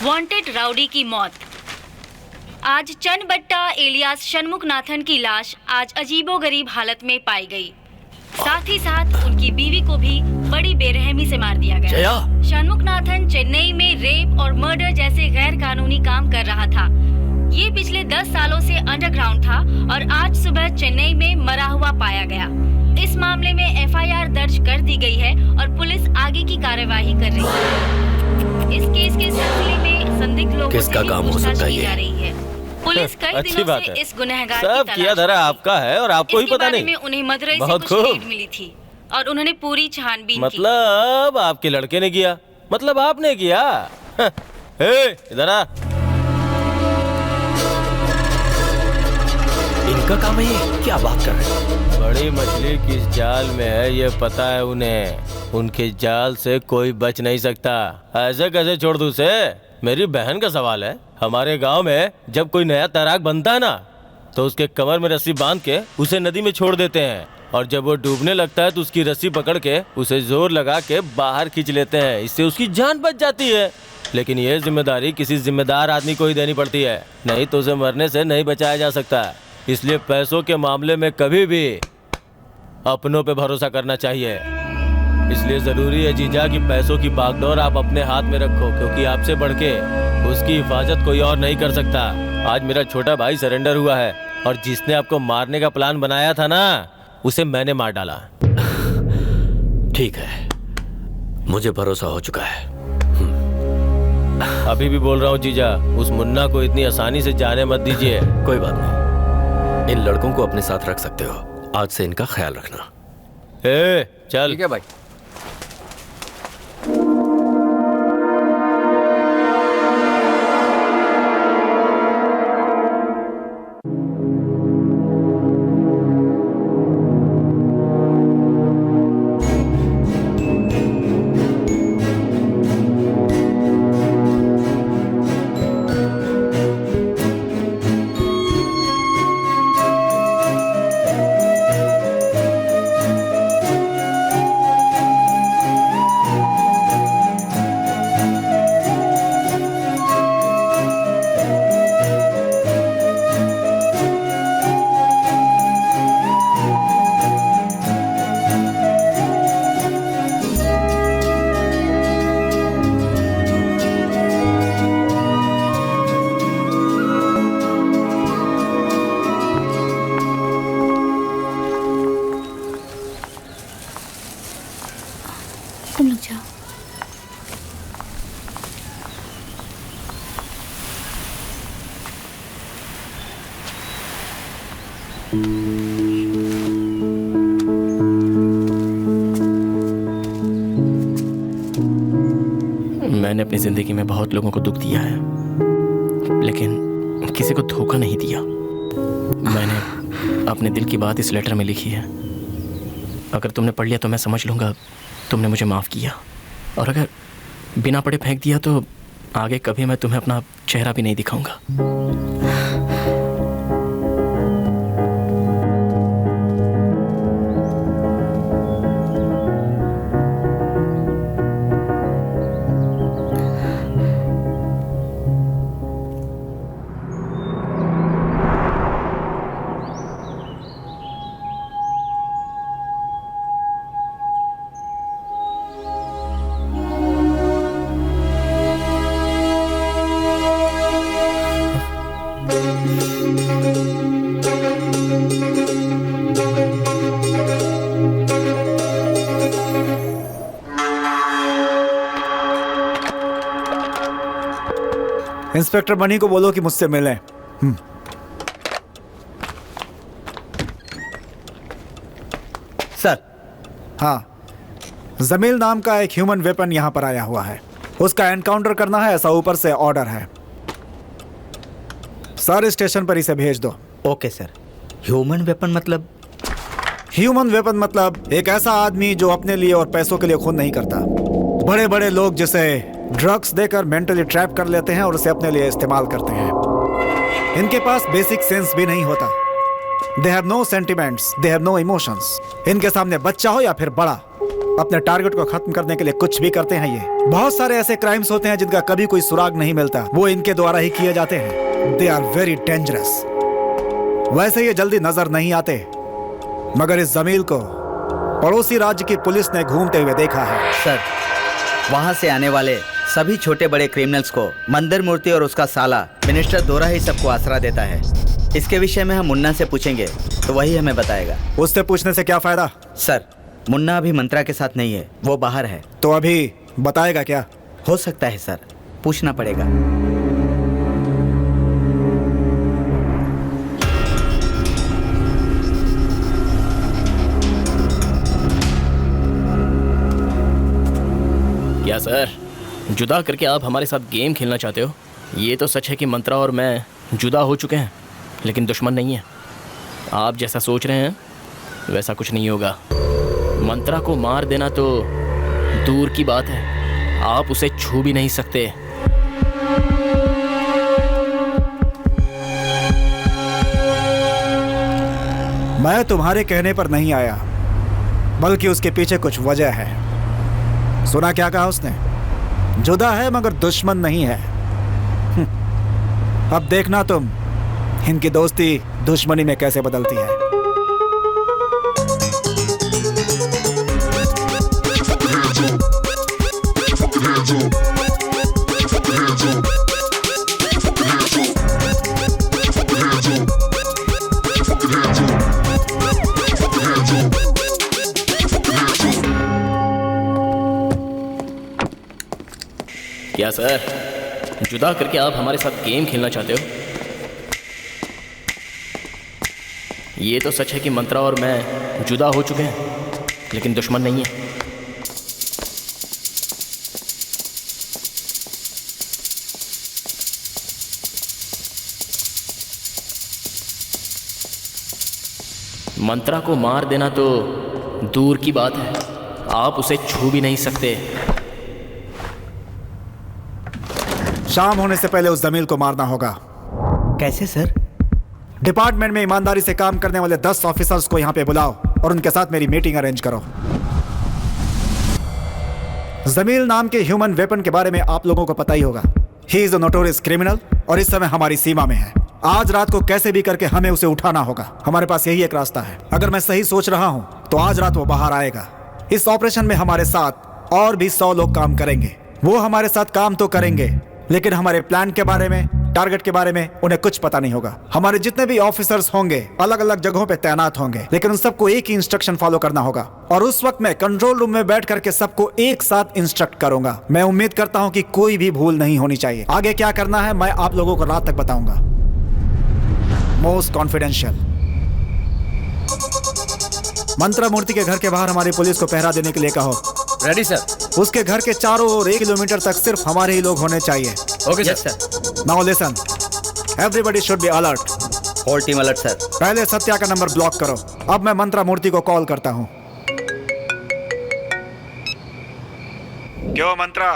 Speaker 14: वांटेड राउडी की मौत। आज चन्नबट्टा एलियास षणमुखनाथन की लाश आज अजीबोगरीब हालत में पाई गई। साथ ही साथ उनकी बीवी को भी बड़ी बेरहमी से मार दिया गया। षणमुखनाथन चेन्नई में रेप और मर्डर जैसे गैर कानूनी काम कर रहा था। ये पिछले 10 सालों से अंडरग्राउंड था और आज सुबह चेन्नई में मरा हुआ पाया गया। इस मामले में एफआईआर दर्ज कर दी गई है और पुलिस आगे की कार्यवाही कर रही है। इस केस के सिलसिले में संदिग्ध लोगों
Speaker 4: किसका
Speaker 14: से
Speaker 4: काम हो सकता है
Speaker 14: की
Speaker 4: ये?
Speaker 14: जा रही है। पुलिस कई
Speaker 9: अच्छी
Speaker 14: दिनों
Speaker 9: बात
Speaker 14: से
Speaker 9: है।
Speaker 14: इस गुनहगार
Speaker 9: सब
Speaker 14: की
Speaker 9: किया धरा आपका है और आपको ही
Speaker 14: इसके
Speaker 9: पता
Speaker 14: बारे
Speaker 9: नहीं।
Speaker 14: में उन्हें मदुरई से
Speaker 9: बहुत
Speaker 14: कुछ
Speaker 9: खूब।
Speaker 14: लीड मिली थी और उन्होंने पूरी छानबीन की।
Speaker 9: मतलब आपके लड़के ने किया? मतलब आपने किया? इधर आ।
Speaker 4: इनका काम है ये? क्या बात कर रहे हैं?
Speaker 9: बड़ी मछली किस जाल में है ये पता है उन्हें। उनके जाल से कोई बच नहीं सकता। ऐसे कैसे छोड़ दूं उसे? मेरी बहन का सवाल है। हमारे गांव में जब कोई नया तैराक बनता है ना तो उसके कमर में रस्सी बांध के उसे नदी में छोड़ देते हैं और जब वो डूबने लगता है तो उसकी रस्सी पकड़ के उसे जोर लगा के बाहर खींच लेते हैं। इससे उसकी जान बच जाती है। लेकिन ये जिम्मेदारी किसी जिम्मेदार आदमी को ही देनी पड़ती है, नहीं तो उसे मरने से नहीं बचाया जा सकता। इसलिए पैसों के मामले में कभी भी अपनों पे भरोसा करना चाहिए। इसलिए जरूरी है जीजा कि पैसों की बागडोर आप अपने हाथ में रखो, क्योंकि आपसे बढ़ के उसकी हिफाजत कोई और नहीं कर सकता। आज मेरा छोटा भाई सरेंडर हुआ है और जिसने आपको मारने का प्लान बनाया था ना, उसे मैंने मार डाला।
Speaker 4: ठीक है, मुझे भरोसा हो चुका है।
Speaker 9: अभी भी बोल रहा हूँ जीजा, उस मुन्ना को इतनी आसानी से जाने मत दीजिए।
Speaker 4: कोई बात नहीं, इन लड़कों को अपने साथ रख सकते हो। आज से इनका ख्याल रखना।
Speaker 9: चल।
Speaker 1: ठीक है भाई।
Speaker 12: तुम लोग जाओ।
Speaker 6: मैंने अपनी जिंदगी में बहुत लोगों को दुख दिया है, लेकिन किसी को धोखा नहीं दिया। मैंने अपने दिल की बात इस लेटर में लिखी है। अगर तुमने पढ़ लिया तो मैं समझ लूँगा तुमने मुझे माफ़ किया, और अगर बिना पढ़े फेंक दिया तो आगे कभी मैं तुम्हें अपना चेहरा भी नहीं दिखाऊंगा।
Speaker 5: इंस्पेक्टर मनी को बोलो कि मुझसे मिलें।
Speaker 10: सर।
Speaker 5: हाँ, जमील नाम का एक ह्यूमन वेपन यहाँ पर आया हुआ है, उसका एनकाउंटर करना है, ऐसा ऊपर से ऑर्डर है। सारे स्टेशन पर इसे भेज दो।
Speaker 10: Okay sir. ह्यूमन वेपन मतलब?
Speaker 5: ह्यूमन वेपन मतलब एक ऐसा आदमी जो अपने लिए और पैसों के लिए खून नहीं करता। बड़े बड़े लोग जिसे ड्रग्स देकर मेंटली ट्रैप कर लेते हैं और उसे अपने लिए इस्तेमाल करते हैं। इनके पास बेसिक सेंस भी नहीं होता। They have no sentiments, they have no emotions. इनके सामने बच्चा हो या फिर बड़ा, अपने टारगेट को खत्म करने के लिए कुछ भी करते हैं। ये बहुत सारे ऐसे क्राइम्स होते हैं जिनका कभी कोई सुराग नहीं मिलता, वो इनके द्वारा ही किए जाते हैं। They are very dangerous. वैसे ये जल्दी नजर नहीं आते, मगर इस जमील को पड़ोसी राज्य की पुलिस ने घूमते हुए देखा है।
Speaker 10: सर, वहाँ से आने वाले सभी छोटे बड़े क्रिमिनल्स को मंदिर मूर्ति और उसका साला मिनिस्टर दोरा ही सबको आसरा देता है। इसके विषय में हम मुन्ना से पूछेंगे तो वही हमें बताएगा।
Speaker 5: उससे पूछने से क्या फायदा?
Speaker 10: सर, मुन्ना अभी मंत्रा के साथ नहीं है, वो बाहर है।
Speaker 5: तो अभी बताएगा क्या?
Speaker 10: हो सकता है सर, पूछना पड़ेगा।
Speaker 6: क्या सर, जुदा करके आप हमारे साथ गेम खेलना चाहते हो? ये तो सच है कि मंत्रा और मैं जुदा हो चुके हैं, लेकिन दुश्मन नहीं है। आप जैसा सोच रहे हैं वैसा कुछ नहीं होगा। मंत्रा को मार देना तो दूर की बात है, आप उसे छू भी नहीं सकते।
Speaker 5: मैं तुम्हारे कहने पर नहीं आया, बल्कि उसके पीछे कुछ वजह है। सुना क्या कहा उसने? जुदा है मगर दुश्मन नहीं है। अब देखना तुम इनकी दोस्ती दुश्मनी में कैसे बदलती है।
Speaker 6: क्या सर, जुदा करके आप हमारे साथ गेम खेलना चाहते हो? ये तो सच है कि मंत्रा और मैं जुदा हो चुके हैं, लेकिन दुश्मन नहीं है। मंत्रा को मार देना तो दूर की बात है, आप उसे छू भी नहीं सकते।
Speaker 5: शाम होने से पहले उस जमील को मारना होगा।
Speaker 10: कैसे सर?
Speaker 5: डिपार्टमेंट में ईमानदारी से काम करने वाले 10 ऑफिसर्स को यहाँ पे बुलाओ और उनके साथ मेरी मीटिंग अरेंज करो। जमील नाम के ह्यूमन वेपन के बारे में आप लोगों को पता ही होगा। He is a notorious criminal और इस समय हमारी सीमा में है। आज रात को कैसे भी करके हमें उसे उठाना होगा। हमारे पास यही एक रास्ता है। अगर मैं सही सोच रहा हूँ तो आज रात वो बाहर आएगा। इस ऑपरेशन में हमारे साथ और भी 100 लोग काम करेंगे। वो हमारे साथ काम तो करेंगे, लेकिन हमारे प्लान के बारे में, टारगेट के बारे में उन्हें कुछ पता नहीं होगा। हमारे जितने भी ऑफिसर्स होंगे अलग अलग जगहों पे तैनात होंगे, लेकिन उन सबको एक ही इंस्ट्रक्शन फॉलो करना होगा। और उस वक्त मैं कंट्रोल रूम में बैठ करके सबको एक साथ इंस्ट्रक्ट करूंगा। मैं उम्मीद करता हूं कि कोई भी भूल नहीं होनी चाहिए। आगे क्या करना है मैं आप लोगों को रात तक बताऊंगा। Most confidential. मंत्रा मूर्ति के घर के बाहर हमारी पुलिस को पहरा देने के लिए कहो।
Speaker 1: Ready sir.
Speaker 5: उसके घर के चारों ओर 1 किलोमीटर तक सिर्फ हमारे ही लोग होने चाहिए।
Speaker 1: Okay sir.
Speaker 5: Now listen, everybody should be alert.
Speaker 10: Whole team alert sir.
Speaker 5: पहले सत्या का नंबर ब्लॉक करो। अब मैं मंत्रा मूर्ति को कॉल करता हूँ। क्यों मंत्रा,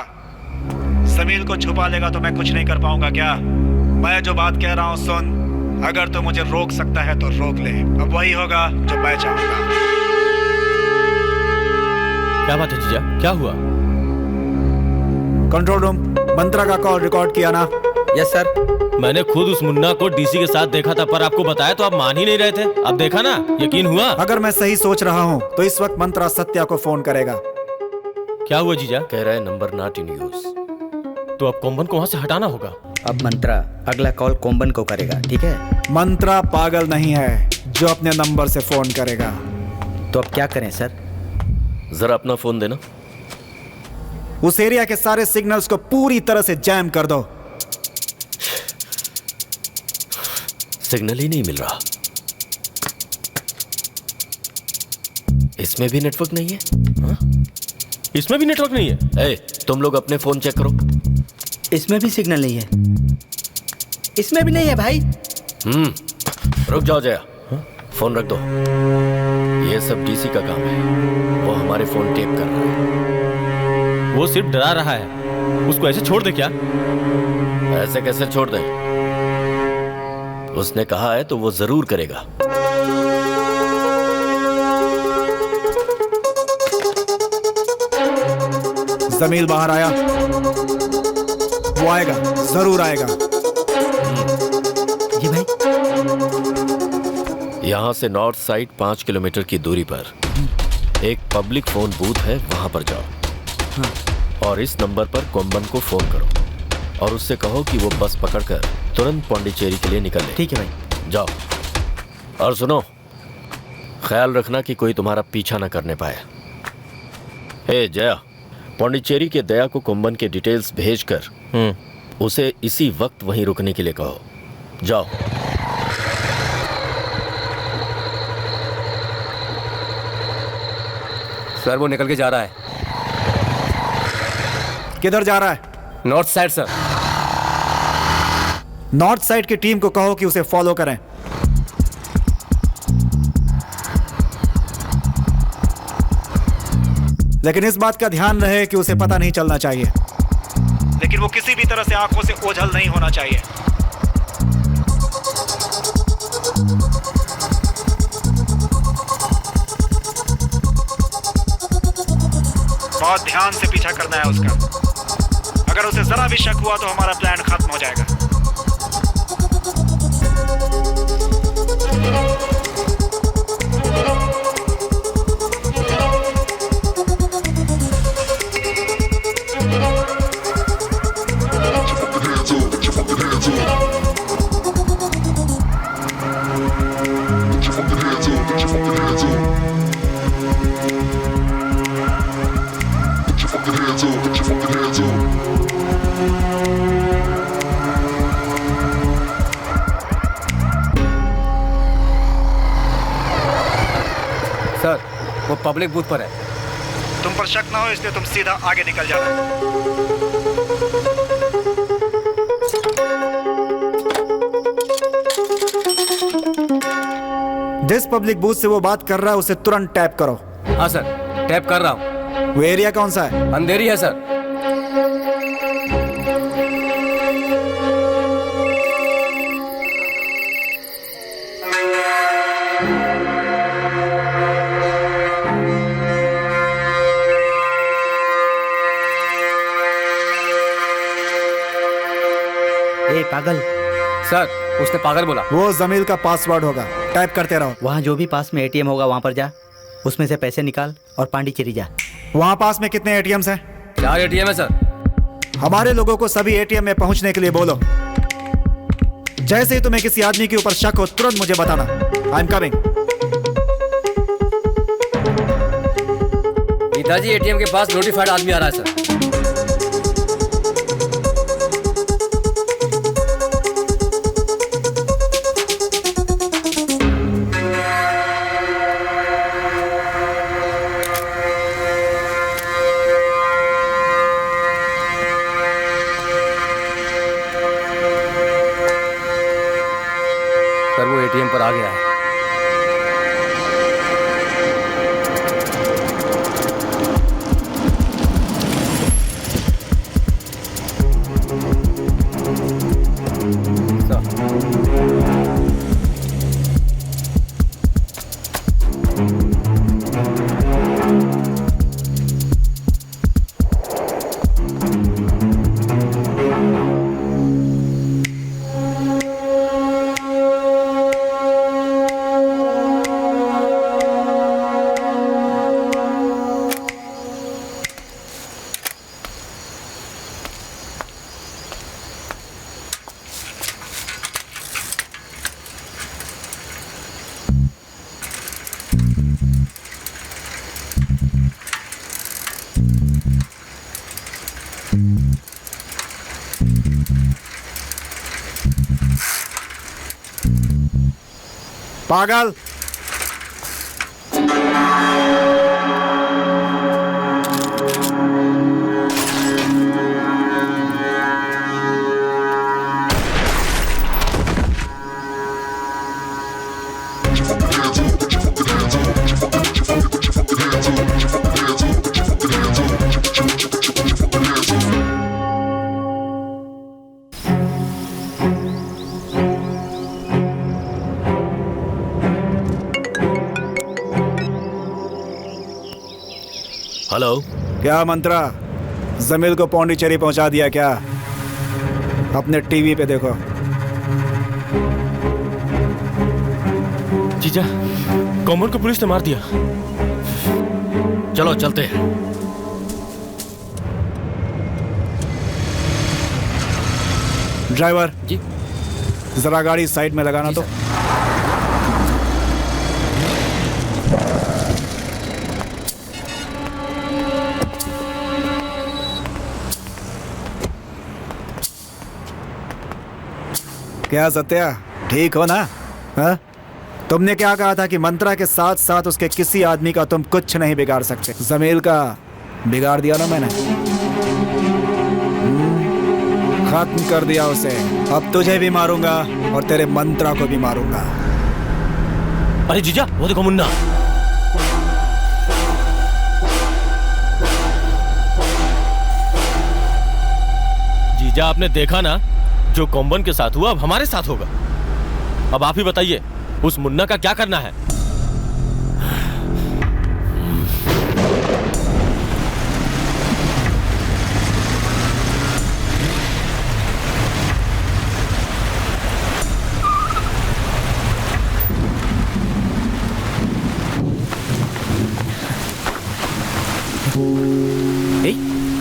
Speaker 5: जमील को छुपा लेगा तो मैं कुछ नहीं कर पाऊंगा क्या? मैं जो बात कह रहा हूँ सुन। अगर तो मुझे रोक सकता है तो रोक ले। अब वही होगा जो मैं चाहूंगा।
Speaker 9: क्या बात है जीजा, क्या हुआ?
Speaker 5: कंट्रोल रूम, मंत्रा का कॉल रिकॉर्ड किया ना?
Speaker 10: Yes sir.
Speaker 9: मैंने खुद उस मुन्ना को डीसी के साथ देखा था, पर आपको बताया तो आप मान ही नहीं रहे थे। अब देखा ना, यकीन हुआ?
Speaker 5: अगर मैं सही सोच रहा हूँ तो इस वक्त मंत्रा सत्या को फोन करेगा।
Speaker 9: क्या हुआ जीजा?
Speaker 4: कह रहा है नंबर नॉट इन यूज।
Speaker 9: तो अब कोम्बन को वहां से हटाना होगा।
Speaker 10: अब मंत्रा अगला कॉल कोम्बन को करेगा, ठीक है?
Speaker 5: मंत्रा पागल नहीं है जो अपने नंबर से फोन करेगा।
Speaker 10: तो अब क्या करें सर?
Speaker 4: जरा अपना फोन देना।
Speaker 5: उस एरिया के सारे सिग्नल्स को पूरी तरह से जैम कर दो।
Speaker 4: सिग्नल ही नहीं मिल रहा। इसमें भी नेटवर्क नहीं है। हा?
Speaker 9: इसमें भी नेटवर्क नहीं है।
Speaker 4: ए, तुम लोग अपने फोन चेक करो।
Speaker 10: इसमें भी सिग्नल नहीं है। इसमें भी नहीं है भाई।
Speaker 4: रुक जाओ जया, फोन रख दो। ये सब डीसी का काम है। वो हमारे फोन टेप कर रहा है।
Speaker 9: वो सिर्फ डरा रहा है। उसको ऐसे छोड़ दे क्या?
Speaker 4: ऐसे कैसे छोड़ दे? उसने कहा है तो वो जरूर करेगा।
Speaker 5: जमील बाहर आया। वो आएगा, जरूर आएगा।
Speaker 10: जी भाई।
Speaker 4: यहां से नॉर्थ साइड 5 किलोमीटर की दूरी पर एक पब्लिक फोन बूथ है, वहां पर जाओ।
Speaker 10: हाँ।
Speaker 4: और इस नंबर पर कोम्बन को फोन करो और उससे कहो कि वो बस पकड़कर तुरंत पौंडीचेरी के लिए निकल ले।
Speaker 10: ठीक है भाई।
Speaker 4: जाओ। और सुनो, ख्याल रखना कि कोई तुम्हारा पीछा न करने पाए। हे जया, पौंडीचेरी के दया को कोम्बन के डिटेल्स भेजकर उसे इसी वक्त वहीं रुकने के लिए कहो। जाओ।
Speaker 1: सर वो निकल के जा रहा है।
Speaker 5: किधर जा रहा है?
Speaker 1: North side sir.
Speaker 5: North side की टीम को कहो कि उसे फॉलो करें। लेकिन इस बात का ध्यान रहे कि उसे पता नहीं चलना चाहिए। लेकिन वो किसी भी तरह से आंखों से ओझल नहीं होना चाहिए। बहुत ध्यान से पीछा करना है उसका। अगर उसे जरा भी शक हुआ तो हमारा प्लान खत्म हो जाएगा।
Speaker 1: पब्लिक बूथ पर है।
Speaker 5: तुम पर शक ना हो इसलिए तुम सीधा आगे निकल जाना। जिस पब्लिक बूथ से वो बात कर रहा है उसे तुरंत टैप करो।
Speaker 1: हाँ सर, टैप कर रहा हूँ।
Speaker 5: वो एरिया कौन सा है?
Speaker 1: अंधेरी है सर।
Speaker 10: ए पागल।
Speaker 1: सर, उसने पागल बोला।
Speaker 5: वो जमील का पासवर्ड होगा, टाइप करते रहो।
Speaker 10: वहाँ जो भी पास में एटीएम होगा वहाँ पर जा, उसमें से पैसे निकाल और पांडिचेरी जा।
Speaker 5: वहाँ पास में कितने एटीएम्स हैं?
Speaker 1: 4 एटीएम है सर।
Speaker 5: हमारे लोगों को सभी एटीएम में पहुंचने के लिए बोलो। जैसे ही तुम्हें किसी आदमी के ऊपर शक हो तुरंत मुझे बताना। I am coming.
Speaker 1: पिताजी, एटीएम के पास नोटिफाइड आदमी आ रहा है सर। सर, वो एटीएम पर आ गया है।
Speaker 5: पागल।
Speaker 9: हेलो।
Speaker 5: क्या मंत्रा, जमील को पौंडीचेरी पहुंचा दिया क्या? अपने टीवी पे देखो।
Speaker 9: जीजा, कॉमन को पुलिस ने मार दिया। चलो चलते हैं।
Speaker 5: ड्राइवर
Speaker 1: जी,
Speaker 5: जरा गाड़ी साइड में लगाना तो। क्या सत्या, ठीक हो ना? हा? तुमने क्या कहा था कि मंत्रा के साथ साथ उसके किसी आदमी का तुम कुछ नहीं बिगाड़ सकते। जमील का बिगाड़ दिया ना मैंने। खत्म कर दिया उसे। अब तुझे भी मारूंगा और तेरे मंत्रा को भी मारूंगा।
Speaker 9: अरे जीजा, वो देखो मुन्ना। जीजा, आपने देखा ना जो कोम्बन के साथ हुआ अब हमारे साथ होगा। अब आप ही बताइए उस मुन्ना का क्या करना है?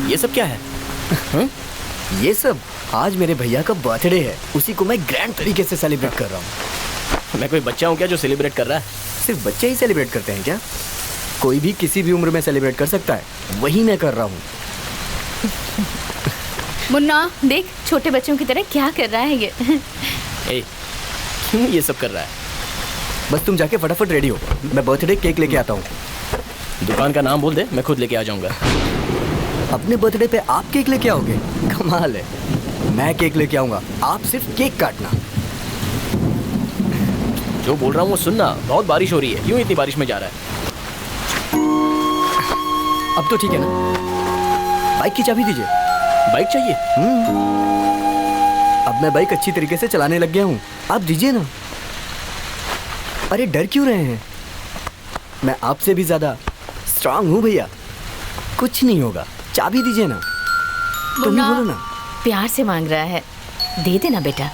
Speaker 6: ये सब क्या है? ये सब आज मेरे भैया का बर्थडे है, उसी को मैं ग्रैंड तरीके से सेलिब्रेट कर रहा हूँ। मैं कोई बच्चा हूँ क्या जो सेलिब्रेट कर रहा है? सिर्फ बच्चे ही सेलिब्रेट करते हैं क्या? कोई भी किसी भी उम्र में सेलिब्रेट कर सकता है, वही मैं कर रहा हूँ।
Speaker 2: मुन्ना देख, छोटे बच्चों की तरह क्या कर रहा है ये।
Speaker 6: ए, क्यों ये सब कर रहा है? बस तुम जाके फटाफट रेडी हो, मैं बर्थडे केक लेके आता हूँ। दुकान का नाम बोल दे, मैं खुद लेके आ जाऊंगा।
Speaker 13: अपने बर्थडे पे आप केक लेके आओगे? कमाल है। मैं केक लेके आऊंगा, आप सिर्फ केक काटना।
Speaker 6: जो बोल रहा हूँ वो सुनना। बहुत बारिश हो रही है, क्यों इतनी बारिश में जा रहा है?
Speaker 13: अब तो ठीक है ना? बाइक की चाबी दीजिए।
Speaker 6: बाइक चाहिए?
Speaker 13: अब मैं बाइक अच्छी तरीके से चलाने लग गया हूँ, आप दीजिए ना। अरे डर क्यों रहे हैं? मैं आपसे भी ज्यादा स्ट्रांग हूँ भैया, कुछ नहीं होगा। चाबी दीजिए ना। तुम ही बोलो ना।
Speaker 2: प्यार से मांग रहा है, दे देना बेटा।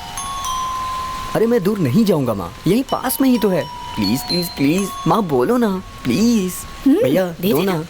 Speaker 13: अरे मैं दूर नहीं जाऊंगा माँ, यहीं पास में ही तो है। प्लीज प्लीज प्लीज माँ बोलो ना प्लीज। भैया दो ना।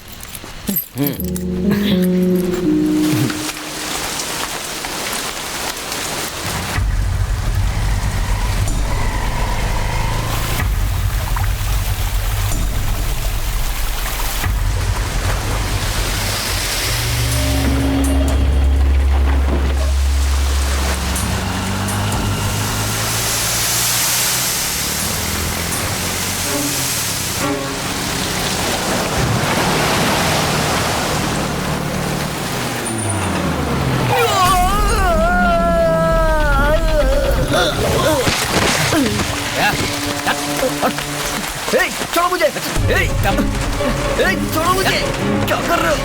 Speaker 13: छोड़ो मुझे। छोड़ो मुझे, क्या कर रहे हो?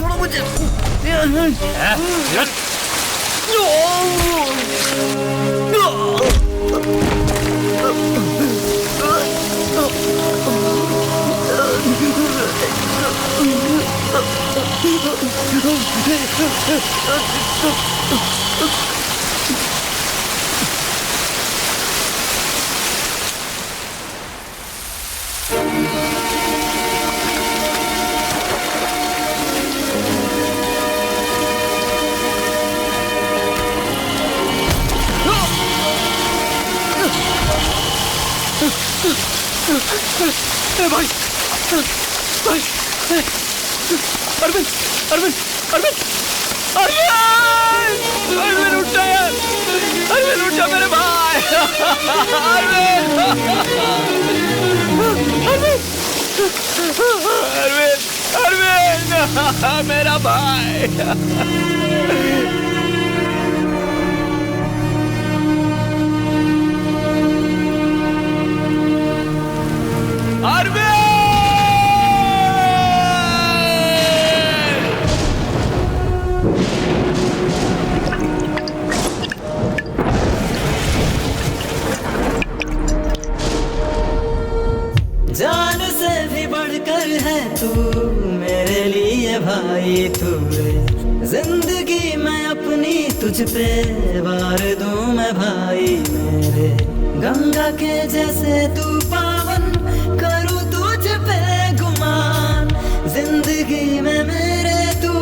Speaker 13: छोड़ो मुझे।
Speaker 8: भाई भाई अरविंद अरविंद अरविंद अरविंद अरविंद उठ जा यार, अरविंद उठ जा मेरे भाई। अरविंद अरविंद अरविंद मेरा भाई।
Speaker 15: जान से भी बढ़कर है तू मेरे लिए भाई, तू जिंदगी मैं अपनी तुझ पे वार दूं मैं भाई मेरे। गंगा के जैसे तू पावन, करूं तुझ पे गुमान। जिंदगी में मेरे तू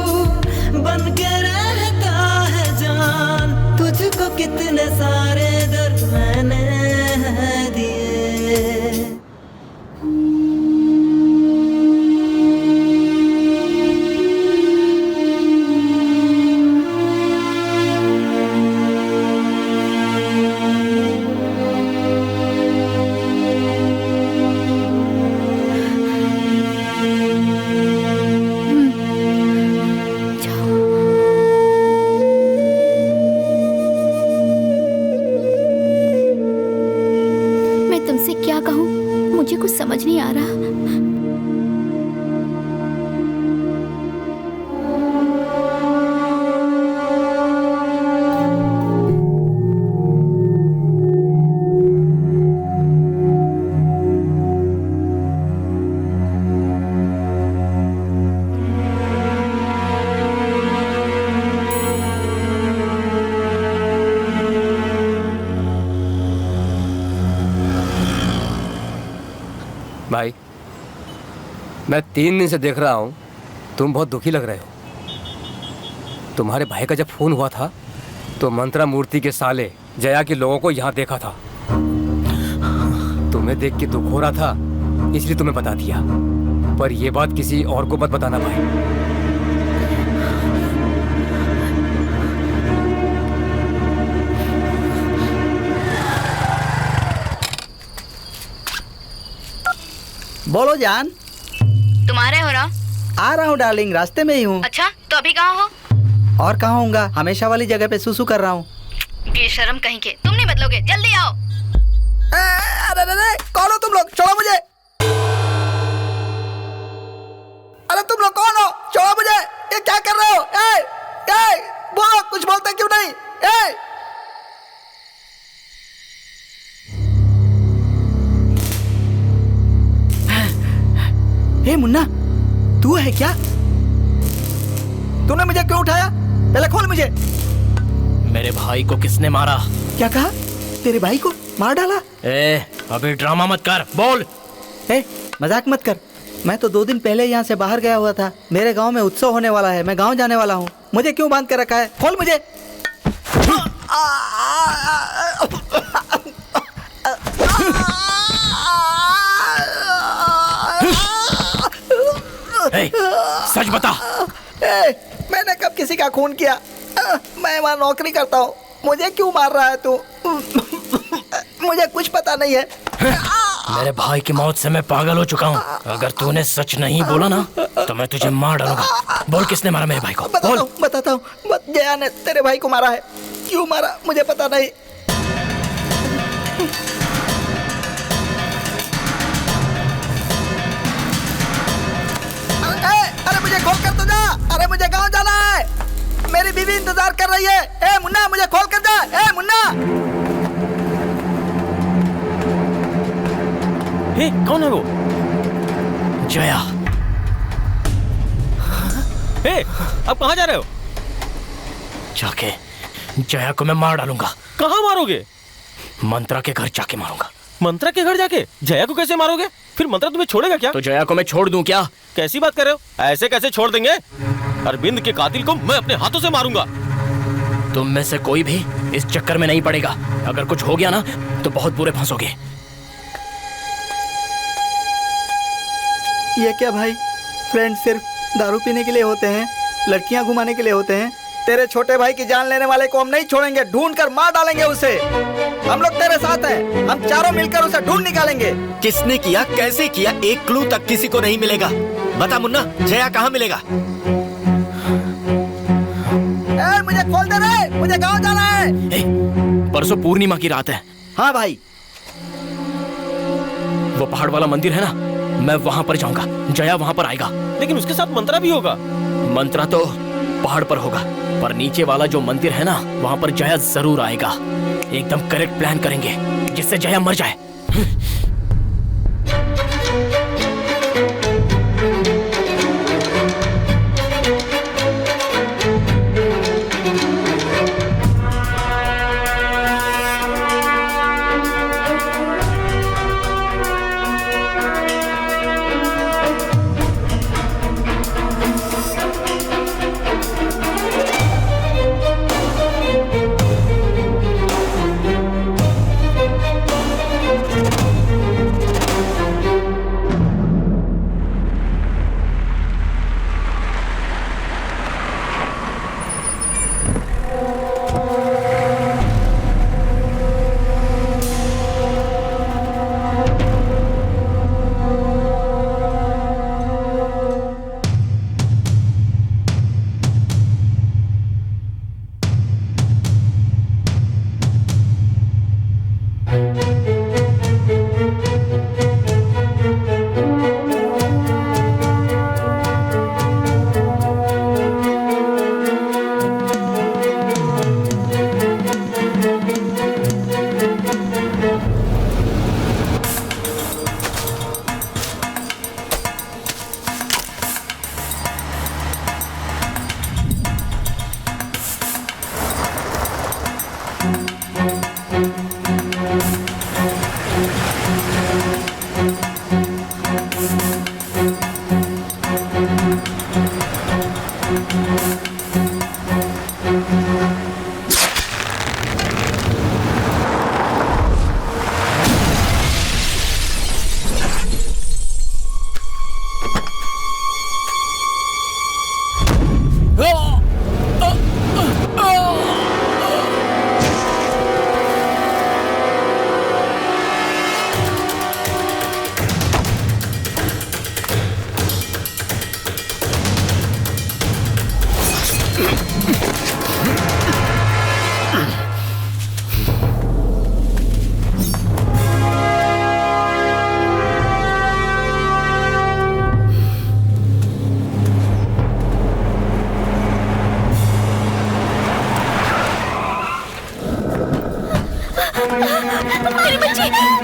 Speaker 15: बन के रहता है जान। तुझको कितने सारे दर्द मैंने दिए।
Speaker 12: समझ नहीं आ रहा।
Speaker 1: भाई मैं 3 दिन से देख रहा हूँ तुम बहुत दुखी लग रहे हो। तुम्हारे भाई का जब फोन हुआ था तो मंत्रा मूर्ति के साले जया के लोगों को यहाँ देखा था। तुम्हें देख के दुख हो रहा था इसलिए तुम्हें बता दिया, पर यह बात किसी और को मत बताना भाई।
Speaker 10: बोलो जान।
Speaker 12: तुम्हारे हो रहा?
Speaker 10: आ रहा हूँ डार्लिंग, रास्ते में ही हूँ।
Speaker 12: अच्छा, तो अभी कहाँ हो?
Speaker 10: और कहाँ होऊंगा, हमेशा वाली जगह पे सुसु कर रहा हूँ।
Speaker 12: बेशरम कहीं के, तुम नहीं बदलोगे, जल्दी आओ।
Speaker 8: अरे कौन हो तुम लोग? छोड़ो मुझे। अरे तुम लोग कौन हो? छोड़ो मुझे। ये क्या कर रहे हो? बोलो, कुछ बोलते क्यों नहीं?
Speaker 10: मुन्ना, तू है क्या?
Speaker 8: तूने मुझे क्यों उठाया? पहले खोल मुझे।
Speaker 6: मेरे भाई को किसने मारा?
Speaker 10: क्या कहा? तेरे भाई को मार डाला?
Speaker 6: अभी ड्रामा मत कर, बोल।
Speaker 10: मजाक मत कर। मैं तो 2 दिन पहले यहाँ से बाहर गया हुआ था। मेरे गांव में उत्सव होने वाला है, मैं गांव जाने वाला हूँ। मुझे क्यों बांध कर रखा है? खोल मुझे।
Speaker 6: सच बता।
Speaker 8: मैंने कब किसी का खून किया? मैं वहाँ नौकरी करता हूँ। मुझे क्यों मार रहा है तू? मुझे कुछ पता नहीं है।
Speaker 6: मेरे भाई की मौत से मैं पागल हो चुका हूँ। अगर तूने सच नहीं बोला ना तो मैं तुझे मार डालूंगा। बोल, किसने मारा मेरे भाई को? बोल।
Speaker 8: बताता हूँ। जया ने तेरे भाई को मारा है। क्यों मारा मुझे पता नहीं। अरे मुझे खोल कर तो जा। अरे मुझे गांव जाना है, मेरी बीवी इंतजार कर रही है। मुन्ना, मुझे खोल कर जा। मुन्ना।
Speaker 6: कौन है वो? जया।
Speaker 9: अब कहाँ जा रहे हो?
Speaker 6: जाके जया को मैं मार डालूंगा।
Speaker 9: कहाँ मारोगे?
Speaker 6: मंत्रा के घर जाके मारूंगा।
Speaker 9: मंत्रा के घर जाके? जया को कैसे मारोगे? फिर मंत्रा तुम्हें छोड़ेगा क्या?
Speaker 6: तो जया को मैं छोड़ दूं क्या?
Speaker 9: कैसी बात कर रहे हो? ऐसे कैसे छोड़ देंगे? अरविंद के कातिल को मैं अपने हाथों से मारूंगा।
Speaker 6: तुम में से कोई भी इस चक्कर में नहीं पड़ेगा। अगर कुछ हो गया ना तो बहुत बुरे फंसोगे।
Speaker 10: ये क्या भाई? फ्रेंड सिर्फ दारू पीने के लिए होते हैं, लड़कियां घुमाने के लिए होते हैं।
Speaker 8: तेरे छोटे भाई की जान लेने वाले को हम नहीं छोड़ेंगे। ढूंढ कर मार डालेंगे उसे। हम लोग तेरे साथ हैं। हम चारों मिलकर उसे ढूंढ निकालेंगे।
Speaker 3: किसने किया, कैसे किया, एक क्लू तक किसी को नहीं मिलेगा। बता मुन्ना, जया कहाँ मिलेगा?
Speaker 8: मुझे खोल दे रे, मुझे गांव जाना है।
Speaker 6: परसों पूर्णिमा की रात है।
Speaker 10: हाँ भाई।
Speaker 6: वो पहाड़ वाला मंदिर है ना, मैं वहां पर जाऊंगा। जया वहां पर आएगा।
Speaker 9: लेकिन उसके साथ मंत्रा भी होगा।
Speaker 6: मंत्रा तो पहाड़ पर होगा, पर नीचे वाला जो मंदिर है ना, वहां पर जया जरूर आएगा। एकदम करेक्ट प्लान करेंगे जिससे जया मर जाए।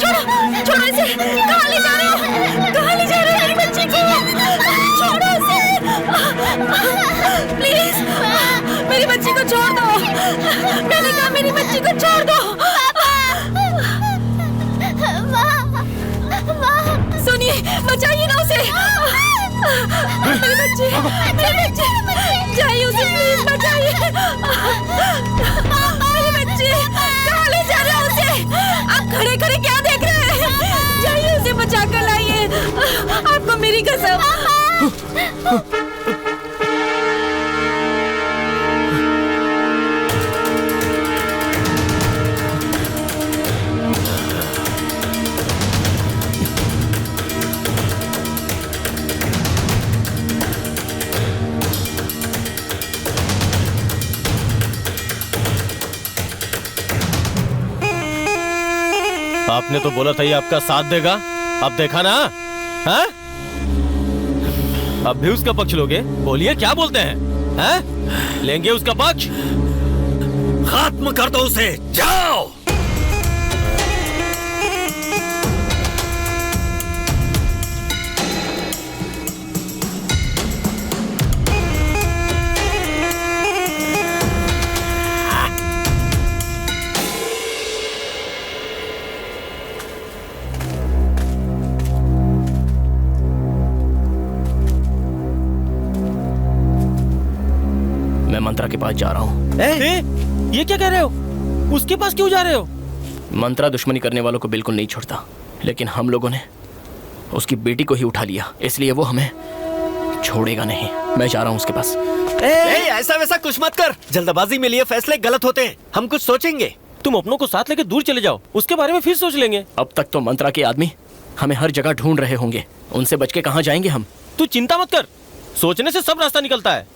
Speaker 2: छोड़ो छोड़ो इसे। कहाँ ले जा रहे हो? कहाँ ले जा रहे हो मेरी बच्ची को? छोड़ो इसे प्लीज। मेरी बच्ची को छोड़ दो। मैंने कहा मेरी बच्ची को छोड़ दो। सुनिए, बचाइए ना उसे। मेरी बच्ची जाइए, उसे प्लीज बचाइए। मेरी बच्ची, कहाँ ले जा रहे हो उसे? आप खड़े खड़े क्या देख रहे हैं? जाइए उसे बचा कर लाइए। आपको मेरी कसम।
Speaker 9: आपने तो बोला था ये आपका साथ देगा, अब देखा ना? हाँ? अब भी उसका पक्ष लोगे? बोलिए क्या बोलते हैं? हाँ? लेंगे उसका पक्ष?
Speaker 17: खत्म कर दो उसे, जाओ।
Speaker 6: मंत्रा के पास जा रहा हूँ।
Speaker 9: ये क्या कह रहे हो? उसके पास क्यों जा रहे हो?
Speaker 6: मंत्रा दुश्मनी करने वालों को बिल्कुल नहीं छोड़ता, लेकिन हम लोगों ने उसकी बेटी को ही उठा लिया, इसलिए वो हमें छोड़ेगा नहीं। मैं जा रहा हूँ उसके पास।
Speaker 3: ऐसा वैसा कुछ मत कर। जल्दबाजी में लिए फैसले गलत होते हैं। हम कुछ सोचेंगे।
Speaker 9: तुम अपनों को साथ लेके दूर चले जाओ, उसके बारे में फिर सोच लेंगे।
Speaker 6: अब तक तो मंत्रा के आदमी हमें हर जगह ढूंढ रहे होंगे, उनसे बच के कहाँ जाएंगे हम?
Speaker 9: तू चिंता मत कर, सोचने से सब रास्ता निकलता है।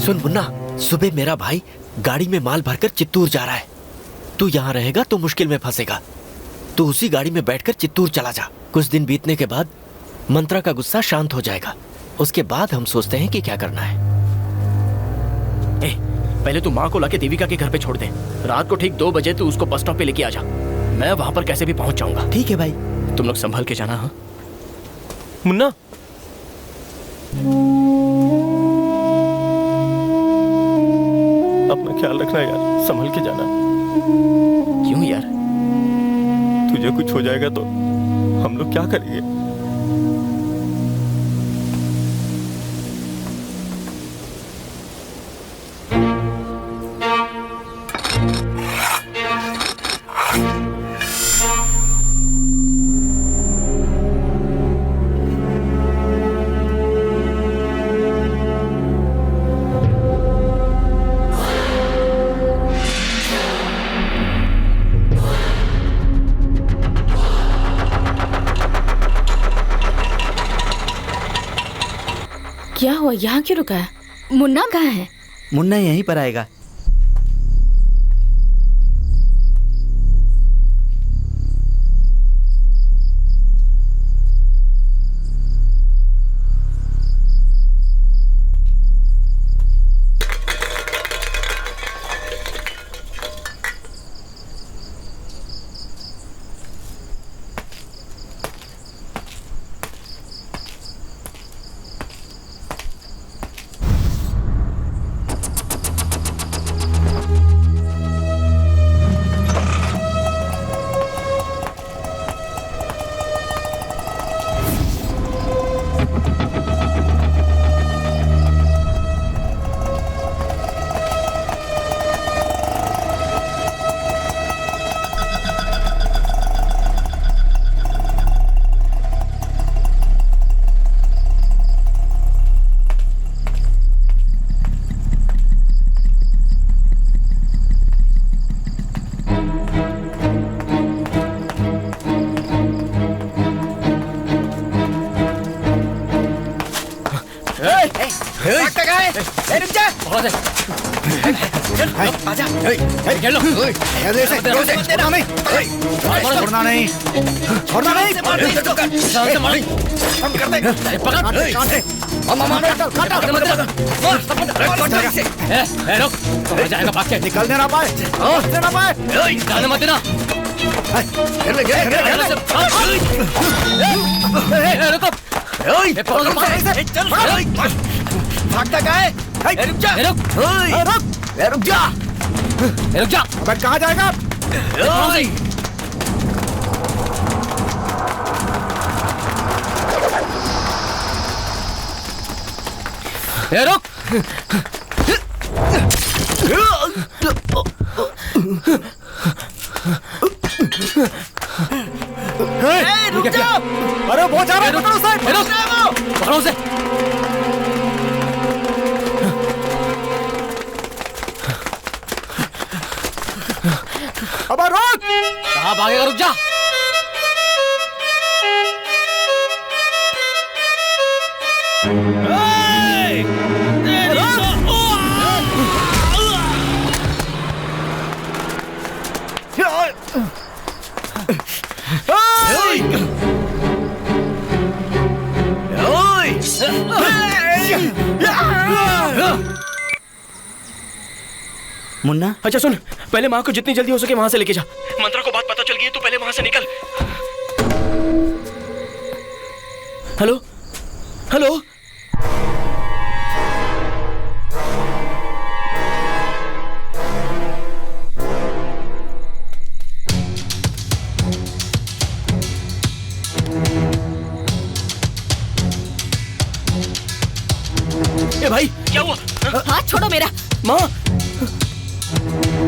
Speaker 17: सुन मुन्ना, सुबह मेरा भाई गाड़ी में माल भरकर चित्तूर जा रहा है। तू यहाँ रहेगा तो मुश्किल में फंसेगा। तू उसी गाड़ी में बैठकर चित्तूर चला जा। कुछ दिन बीतने के बाद मंत्रा का गुस्सा शांत हो जाएगा, उसके बाद हम सोचते हैं कि क्या करना है।
Speaker 6: पहले तू माँ को लाके देविका के घर पे छोड़ दे। रात को ठीक 2 बजे तू उसको बस स्टॉप पे लेके आ जा। मैं वहां पर कैसे भी पहुंच जाऊंगा।
Speaker 17: ठीक है भाई।
Speaker 6: तुम लोग संभल के जाना। हाँ
Speaker 9: मुन्ना, अपना ख्याल रखना यार, संभल के जाना।
Speaker 6: क्यों यार?
Speaker 9: तुझे कुछ हो जाएगा तो हम लोग क्या करेंगे?
Speaker 2: क्या हुआ? यहाँ क्यों रुका है? मुन्ना कहाँ है?
Speaker 10: मुन्ना यहीं पर आएगा।
Speaker 8: रुक जा।
Speaker 5: आजा खेलो छोड़ना नहीं छोड़ना नहीं निकल देना पाए
Speaker 7: जाने मत देना
Speaker 5: भागता क्या है? रुक जा रुक जा अबे कहाँ जाएगा?
Speaker 7: रुक
Speaker 5: रुक जा अरे वो जा रहा है
Speaker 7: पकड़ो उसे
Speaker 5: अबे रुक
Speaker 7: कहाँ भागेगा रुक जा
Speaker 6: मुन्ना,
Speaker 3: अच्छा सुन, पहले माँ को जितनी जल्दी हो सके वहां से लेके जा। मंत्रा को बात पता चल गई है, तू पहले वहां से निकल। हेलो हेलो ए भाई क्या हुआ?
Speaker 2: हाथ छोड़ो मेरा।
Speaker 3: माँ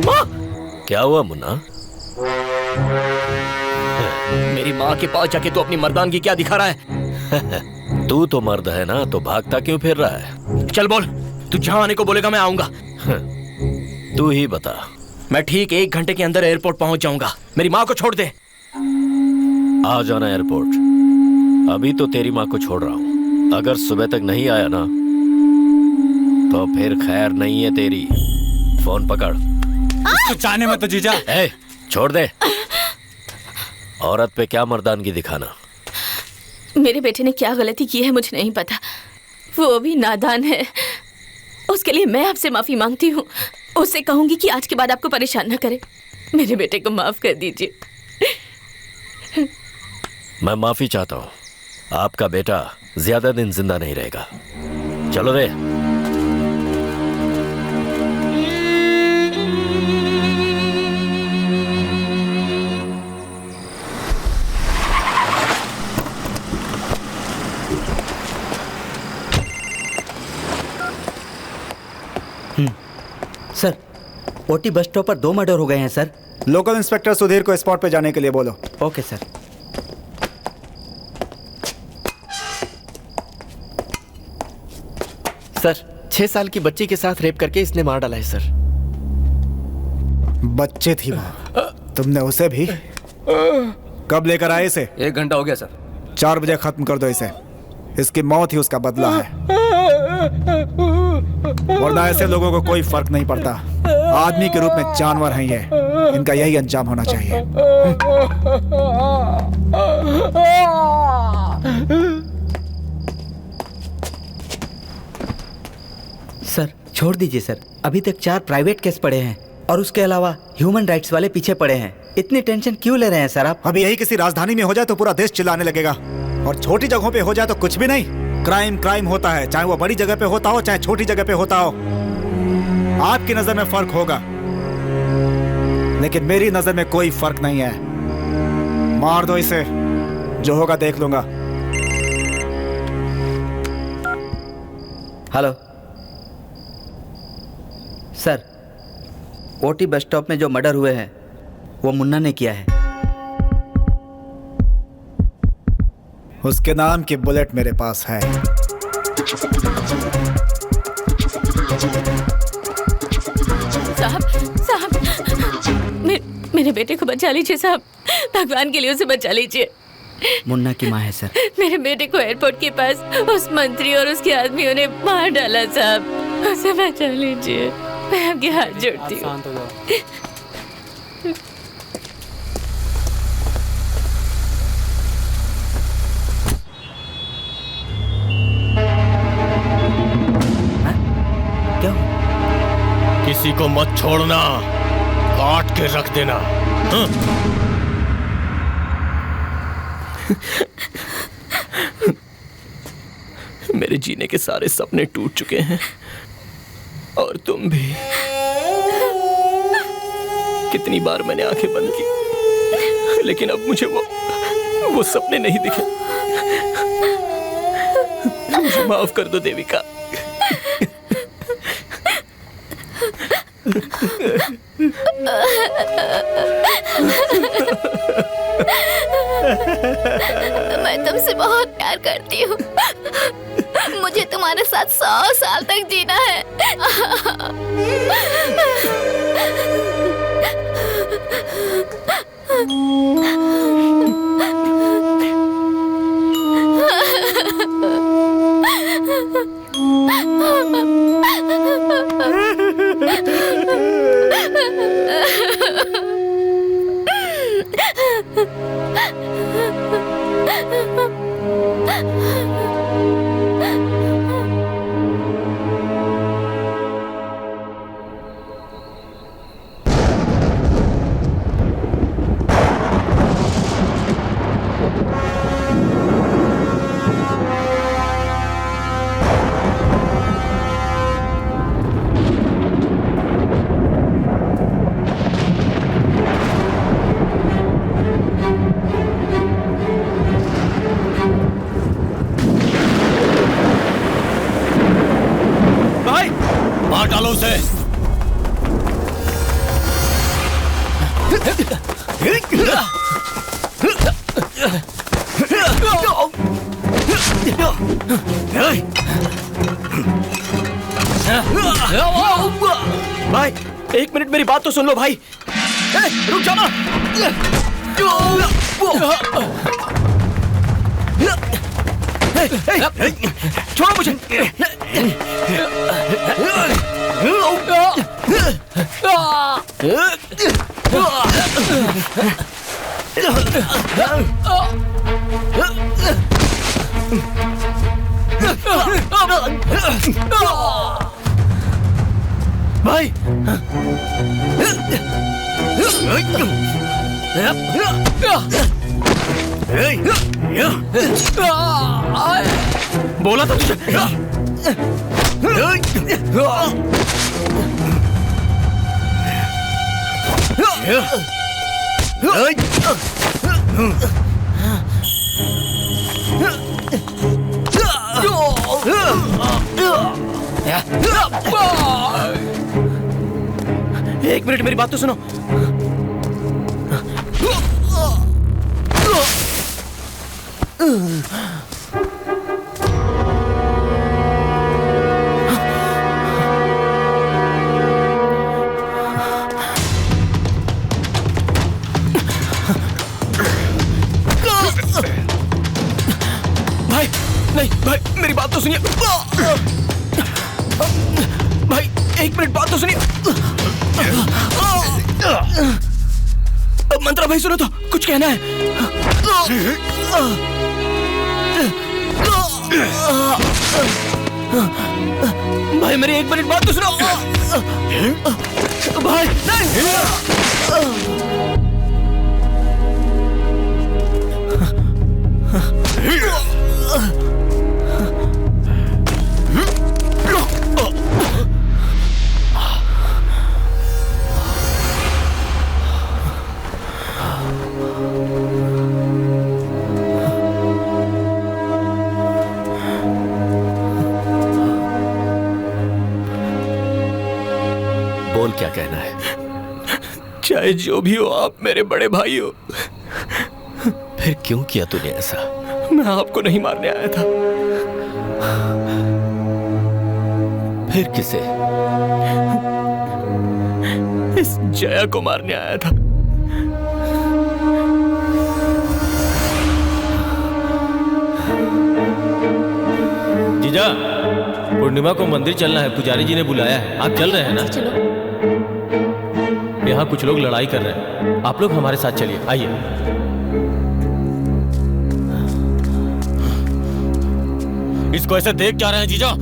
Speaker 3: माँ
Speaker 4: क्या हुआ मुन्ना?
Speaker 3: मेरी माँ के पास जाके तू अपनी मर्दानगी क्या दिखा रहा है?
Speaker 4: तू तो मर्द है ना, तो भागता क्यों फिर रहा है?
Speaker 3: चल बोल, तू जहाँ आने को बोलेगा मैं आऊंगा।
Speaker 4: तू ही बता।
Speaker 3: मैं ठीक 1 घंटे के अंदर एयरपोर्ट पहुंच जाऊंगा। मेरी माँ को छोड़ दे।
Speaker 4: आ जाना एयरपोर्ट। अभी तो तेरी माँ को छोड़ रहा हूँ। अगर सुबह तक नहीं आया ना तो फिर खैर नहीं है तेरी। फोन पकड़।
Speaker 16: जाने मत तो जीजा।
Speaker 4: ए, छोड़ दे। औरत पे क्या मर्दानगी दिखाना।
Speaker 2: मेरे बेटे ने क्या गलती की है मुझे नहीं पता। वो भी नादान है। उसके लिए मैं आपसे माफी मांगती हूँ। उससे कहूंगी कि आज के बाद आपको परेशान न करे। मेरे बेटे को माफ कर दीजिए।
Speaker 4: मैं माफी चाहता हूँ। आपका बेटा ज्यादा दिन जिंदा नहीं रहेगा। चलो रे।
Speaker 10: सर, ओटी बस स्टॉप पर 2 मर्डर हो गए हैं सर।
Speaker 5: लोकल इंस्पेक्टर सुधीर को स्पॉट पे जाने के लिए बोलो।
Speaker 10: Okay sir.
Speaker 6: सर, 6 साल की बच्ची के साथ रेप करके इसने मार डाला है सर।
Speaker 5: बच्चे थी वो। तुमने उसे भी? कब लेकर आए इसे?
Speaker 7: 1 घंटा हो गया सर।
Speaker 5: 4 बजे खत्म कर दो इसे। इसकी मौत ही उसका बदला है। वरना ऐसे लोगों को कोई फर्क नहीं पड़ता। आदमी के रूप में जानवर हैं ये। इनका यही अंजाम होना चाहिए।
Speaker 10: सर, छोड़ दीजिए सर। अभी तक 4 प्राइवेट केस पड़े हैं और उसके अलावा ह्यूमन राइट्स वाले पीछे पड़े हैं। इतनी टेंशन क्यों ले रहे हैं सर आप?
Speaker 5: अभी यही किसी राजधानी में हो जाए तो पूरा देश चिल्लाने लगेगा, और छोटी जगहों पे हो जाए तो कुछ भी नहीं। क्राइम क्राइम होता है, चाहे वो बड़ी जगह पे होता हो चाहे छोटी जगह पे होता हो। आपकी नजर में फर्क होगा, लेकिन मेरी नजर में कोई फर्क नहीं है। मार दो इसे, जो होगा देख लूंगा।
Speaker 10: Hello sir, OT bus stop में जो मर्डर हुए हैं वो मुन्ना ने किया है।
Speaker 5: उसके नाम की बुलेट मेरे पास है।
Speaker 2: साहब मेरे बेटे को बचा लीजिए साहब। भगवान के लिए उसे बचा लीजिए।
Speaker 10: मुन्ना की माँ है सर।
Speaker 2: मेरे बेटे को एयरपोर्ट के पास उस मंत्री और उसके आदमियों ने मार डाला साहब। उसे बचा लीजिए। मैं आपके हाथ जोड़ती हूँ।
Speaker 7: शांत हो जाओ।
Speaker 9: किसी को मत छोड़ना, काट के रख देना। हाँ?
Speaker 6: मेरे जीने के सारे सपने टूट चुके हैं और तुम भी। कितनी बार मैंने आंखें बंद की, लेकिन अब मुझे वो सपने नहीं दिखे। मुझे माफ कर दो देविका।
Speaker 12: मैं तुमसे बहुत प्यार करती हूँ। मुझे तुम्हारे साथ 100 साल तक जीना है।
Speaker 9: मार डालो उसे।
Speaker 6: भाई एक मिनट मेरी बात तो सुन लो भाई। रुक जाना। छोड़ो मुझे। भाई बोला था तुझे। एक मिनट मेरी बात तो सुनो। भाई नहीं भाई मेरी बात तो सुनिए। भाई एक मिनट बात तो सुनिए। मंत्रा भाई सुनो तो कुछ कहना है। भाई मेरी एक मिनट बात तो सुनो। भाई नहीं।
Speaker 4: बोल क्या कहना है।
Speaker 6: चाहे जो भी हो आप मेरे बड़े भाई हो।
Speaker 4: फिर क्यों किया तूने ऐसा?
Speaker 6: मैं आपको नहीं मारने आया था।
Speaker 4: फिर किसे?
Speaker 6: इस जया को मारने आया था।
Speaker 9: जीजा पूर्णिमा को मंदिर चलना है, पुजारी जी ने बुलाया है। आप चल रहे हैं ना?
Speaker 2: चलो।
Speaker 9: यहाँ कुछ लोग लड़ाई कर रहे हैं, आप लोग हमारे साथ चलिए, आइए। इसको ऐसे देख क्या रहे हैं जीजा?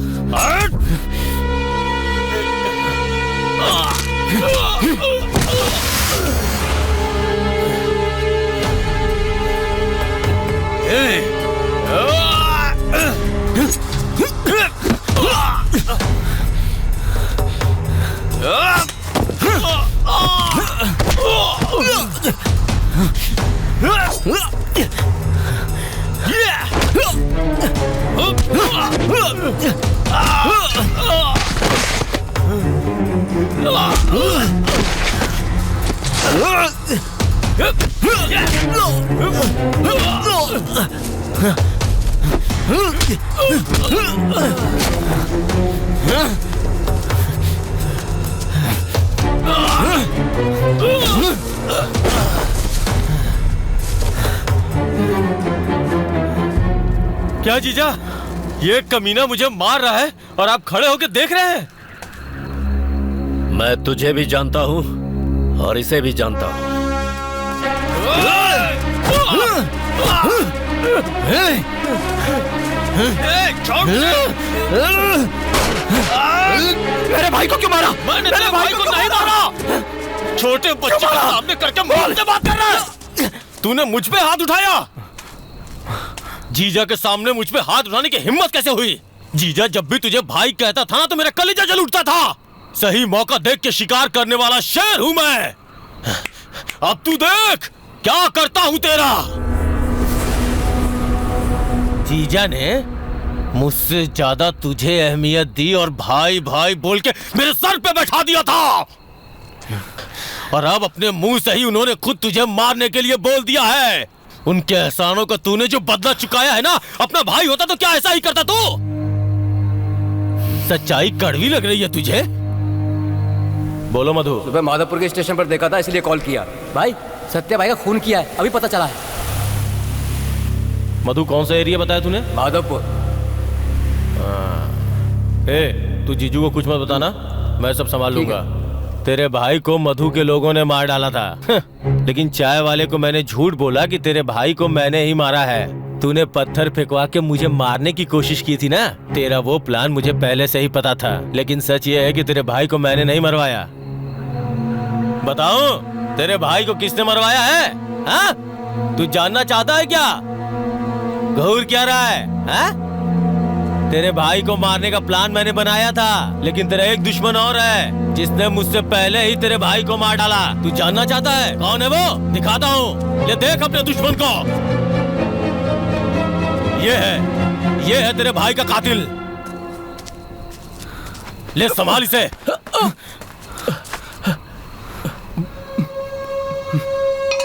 Speaker 9: क्या जीजा, ये कमीना मुझे मार रहा है और आप खड़े होकर देख रहे हैं?
Speaker 4: मैं तुझे भी जानता हूँ और इसे भी जानता हूँ।
Speaker 9: मेरे भाई को क्यों मारा? मैंने तेरे भाई को नहीं मारा। छोटे बच्चे के सामने करके मुंह से बात कर रहा है। तूने मुझ पे हाथ उठाया। जीजा के सामने मुझ पे हाथ उठाने की हिम्मत कैसे हुई? जीजा जब भी तुझे भाई कहता था ना तो मेरा कलेजा जल उठता था। सही मौका देख के शिकार करने वाला शेर हूं मैं। अब तू देख क्या करता हूं तेरा। जीजा ने मुझसे ज्यादा तुझे अहमियत दी और भाई भाई बोल के मेरे सर पे बैठा दिया था, और अब अपने मुंह से ही उन्होंने खुद तुझे मारने के लिए बोल दिया है। उनके एहसानों का तूने जो बदला चुकाया है ना, अपना भाई होता तो क्या ऐसा ही करता तू? सच्चाई कड़वी लग रही है तुझे? बोलो मधु।
Speaker 1: सुबह माधवपुर के स्टेशन पर देखा था इसलिए कॉल किया। भाई सत्या भाई का खून किया है, अभी पता चला है।
Speaker 9: मधु कौन सा एरिया बताया तूने?
Speaker 1: माधवपुर।
Speaker 9: तू जीजू को कुछ मत बताना, मैं सब संभाल लूंगा। तेरे भाई को मधु के लोगों ने मार डाला था, लेकिन चाय वाले को मैंने झूठ बोला कि तेरे भाई को मैंने ही मारा है। तूने पत्थर फेंकवा के मुझे मारने की कोशिश की थी ना, तेरा वो प्लान मुझे पहले से ही पता था। लेकिन सच ये है कि तेरे भाई को मैंने नहीं मरवाया। बताओ तेरे भाई को किसने मरवाया है? हाँ? तू जानना चाहता है क्या? घूर क्या रहा है? हाँ? तेरे भाई को मारने का प्लान मैंने बनाया था, लेकिन तेरा एक दुश्मन और है जिसने मुझसे पहले ही तेरे भाई को मार डाला। तू जानना चाहता है कौन है वो? दिखाता हूँ, ले देख अपने दुश्मन को। ये है तेरे भाई का कातिल। ले संभाल इसे।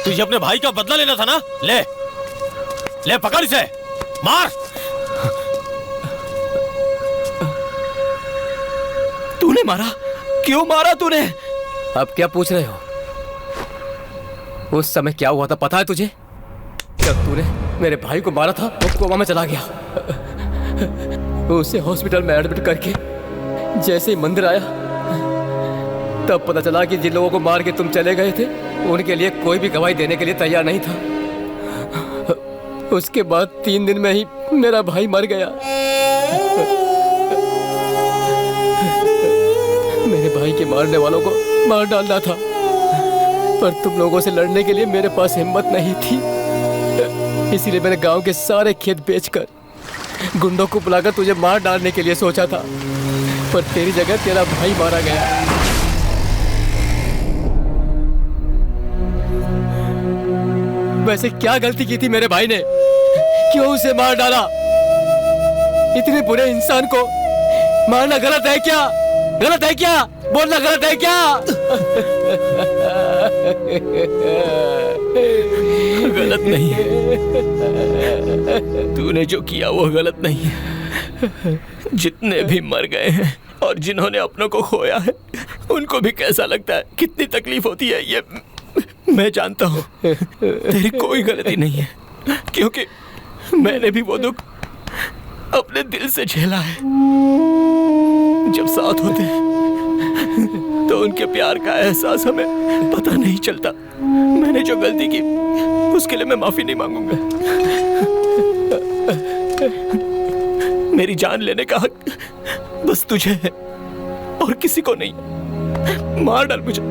Speaker 9: तुझे अपने भाई का बदला लेना था ना? ले पकड़ इसे, मार।
Speaker 6: तूने मारा? क्यों मारा तूने?
Speaker 1: अब क्या पूछ रहे हो? उस समय क्या हुआ था पता है तुझे? जब तूने मेरे भाई को मारा था वो कोमा में चला गया। उसे हॉस्पिटल में एडमिट करके जैसे ही मंदिर आया तब पता चला कि जिन लोगों को मार के तुम चले गए थे उनके लिए कोई भी गवाही देने के लिए तैयार नहीं था। उसके बाद 3 दिन में ही मेरा भाई मर गया। मेरे भाई के मारने वालों को मार डालना था, पर तुम लोगों से लड़ने के लिए मेरे पास हिम्मत नहीं थी। इसीलिए मैंने गांव के सारे खेत बेचकर गुंडों को बुलाकर तुझे मार डालने के लिए सोचा था, पर तेरी जगह तेरा भाई मारा गया। वैसे क्या गलती की थी मेरे भाई ने? क्यों उसे मार डाला? इतने बुरे इंसान को मारना गलत है क्या? गलत है क्या? बोलना गलत है क्या?
Speaker 6: गलत नहीं है। तूने जो किया वो गलत नहीं है। जितने भी मर गए हैं और जिन्होंने अपनों को खोया है उनको भी कैसा लगता है, कितनी तकलीफ होती है, ये मैं जानता हूँ। तेरी कोई गलती नहीं है, क्योंकि मैंने भी वो दुख
Speaker 3: अपने दिल से झेला है। जब साथ होते हैं तो उनके प्यार का एहसास हमें पता नहीं चलता। मैंने जो गलती की उसके लिए मैं माफी नहीं मांगूंगा। मेरी जान लेने का हक बस तुझे है और किसी को नहीं। मार डाल मुझे,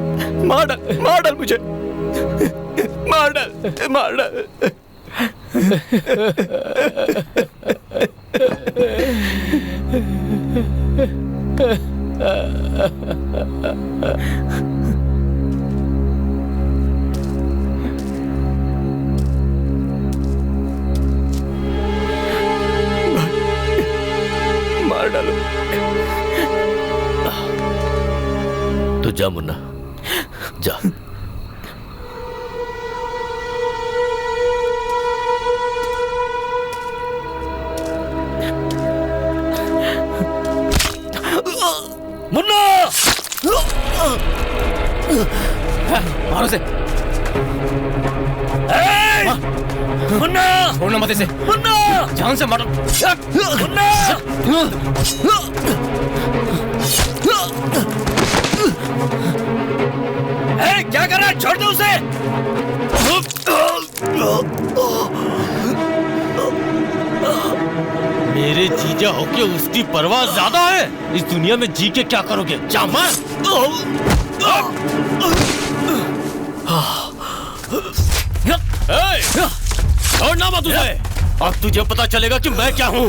Speaker 3: मार डाल, मार डाल मुझे, मार डाल, मार डाल। मार डालो।
Speaker 4: तो जा मुन्ना, जा।
Speaker 1: मुन्ना! मारो से। मुन्ना! छोड़ना मत इसे। मुन्ना! जान से मारो। मुन्ना! क्या कर रहा है? छोड़ दो उसे।
Speaker 9: मेरे जीजा होके उसकी परवाह ज्यादा है। इस दुनिया में जी के क्या करोगे? जा मार। छोड़ना मत उसे। अब तुझे पता चलेगा कि मैं क्या हूँ।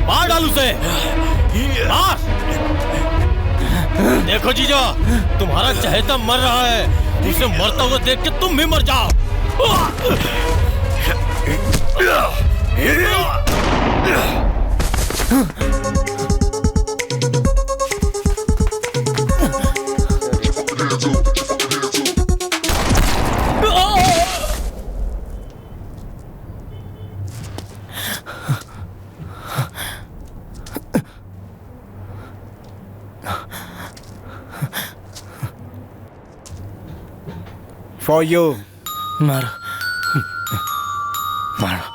Speaker 9: मार डाल उसे, मार। देखो जीजा, तुम्हारा चहेता मर रहा है। उसे मरता हुआ देख के तुम भी मर जाओ।
Speaker 5: For you.
Speaker 6: मारो, मारो।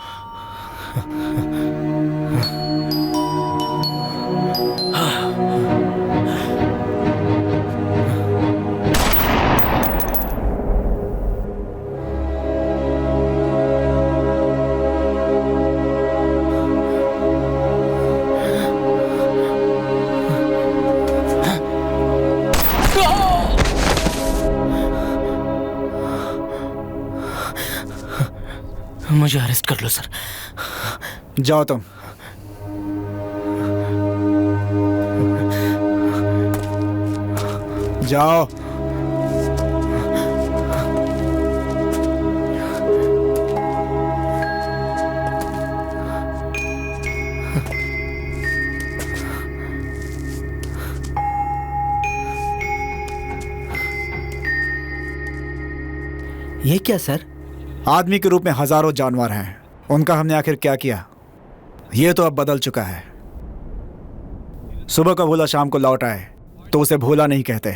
Speaker 6: मुझे अरेस्ट कर लो सर।
Speaker 5: जाओ तुम। जाओ।
Speaker 10: ये क्या सर?
Speaker 5: आदमी के रूप में हजारों जानवर हैं, उनका हमने आखिर क्या किया? ये तो अब बदल चुका है। सुबह का भूला शाम को लौट आए तो उसे भूला नहीं कहते।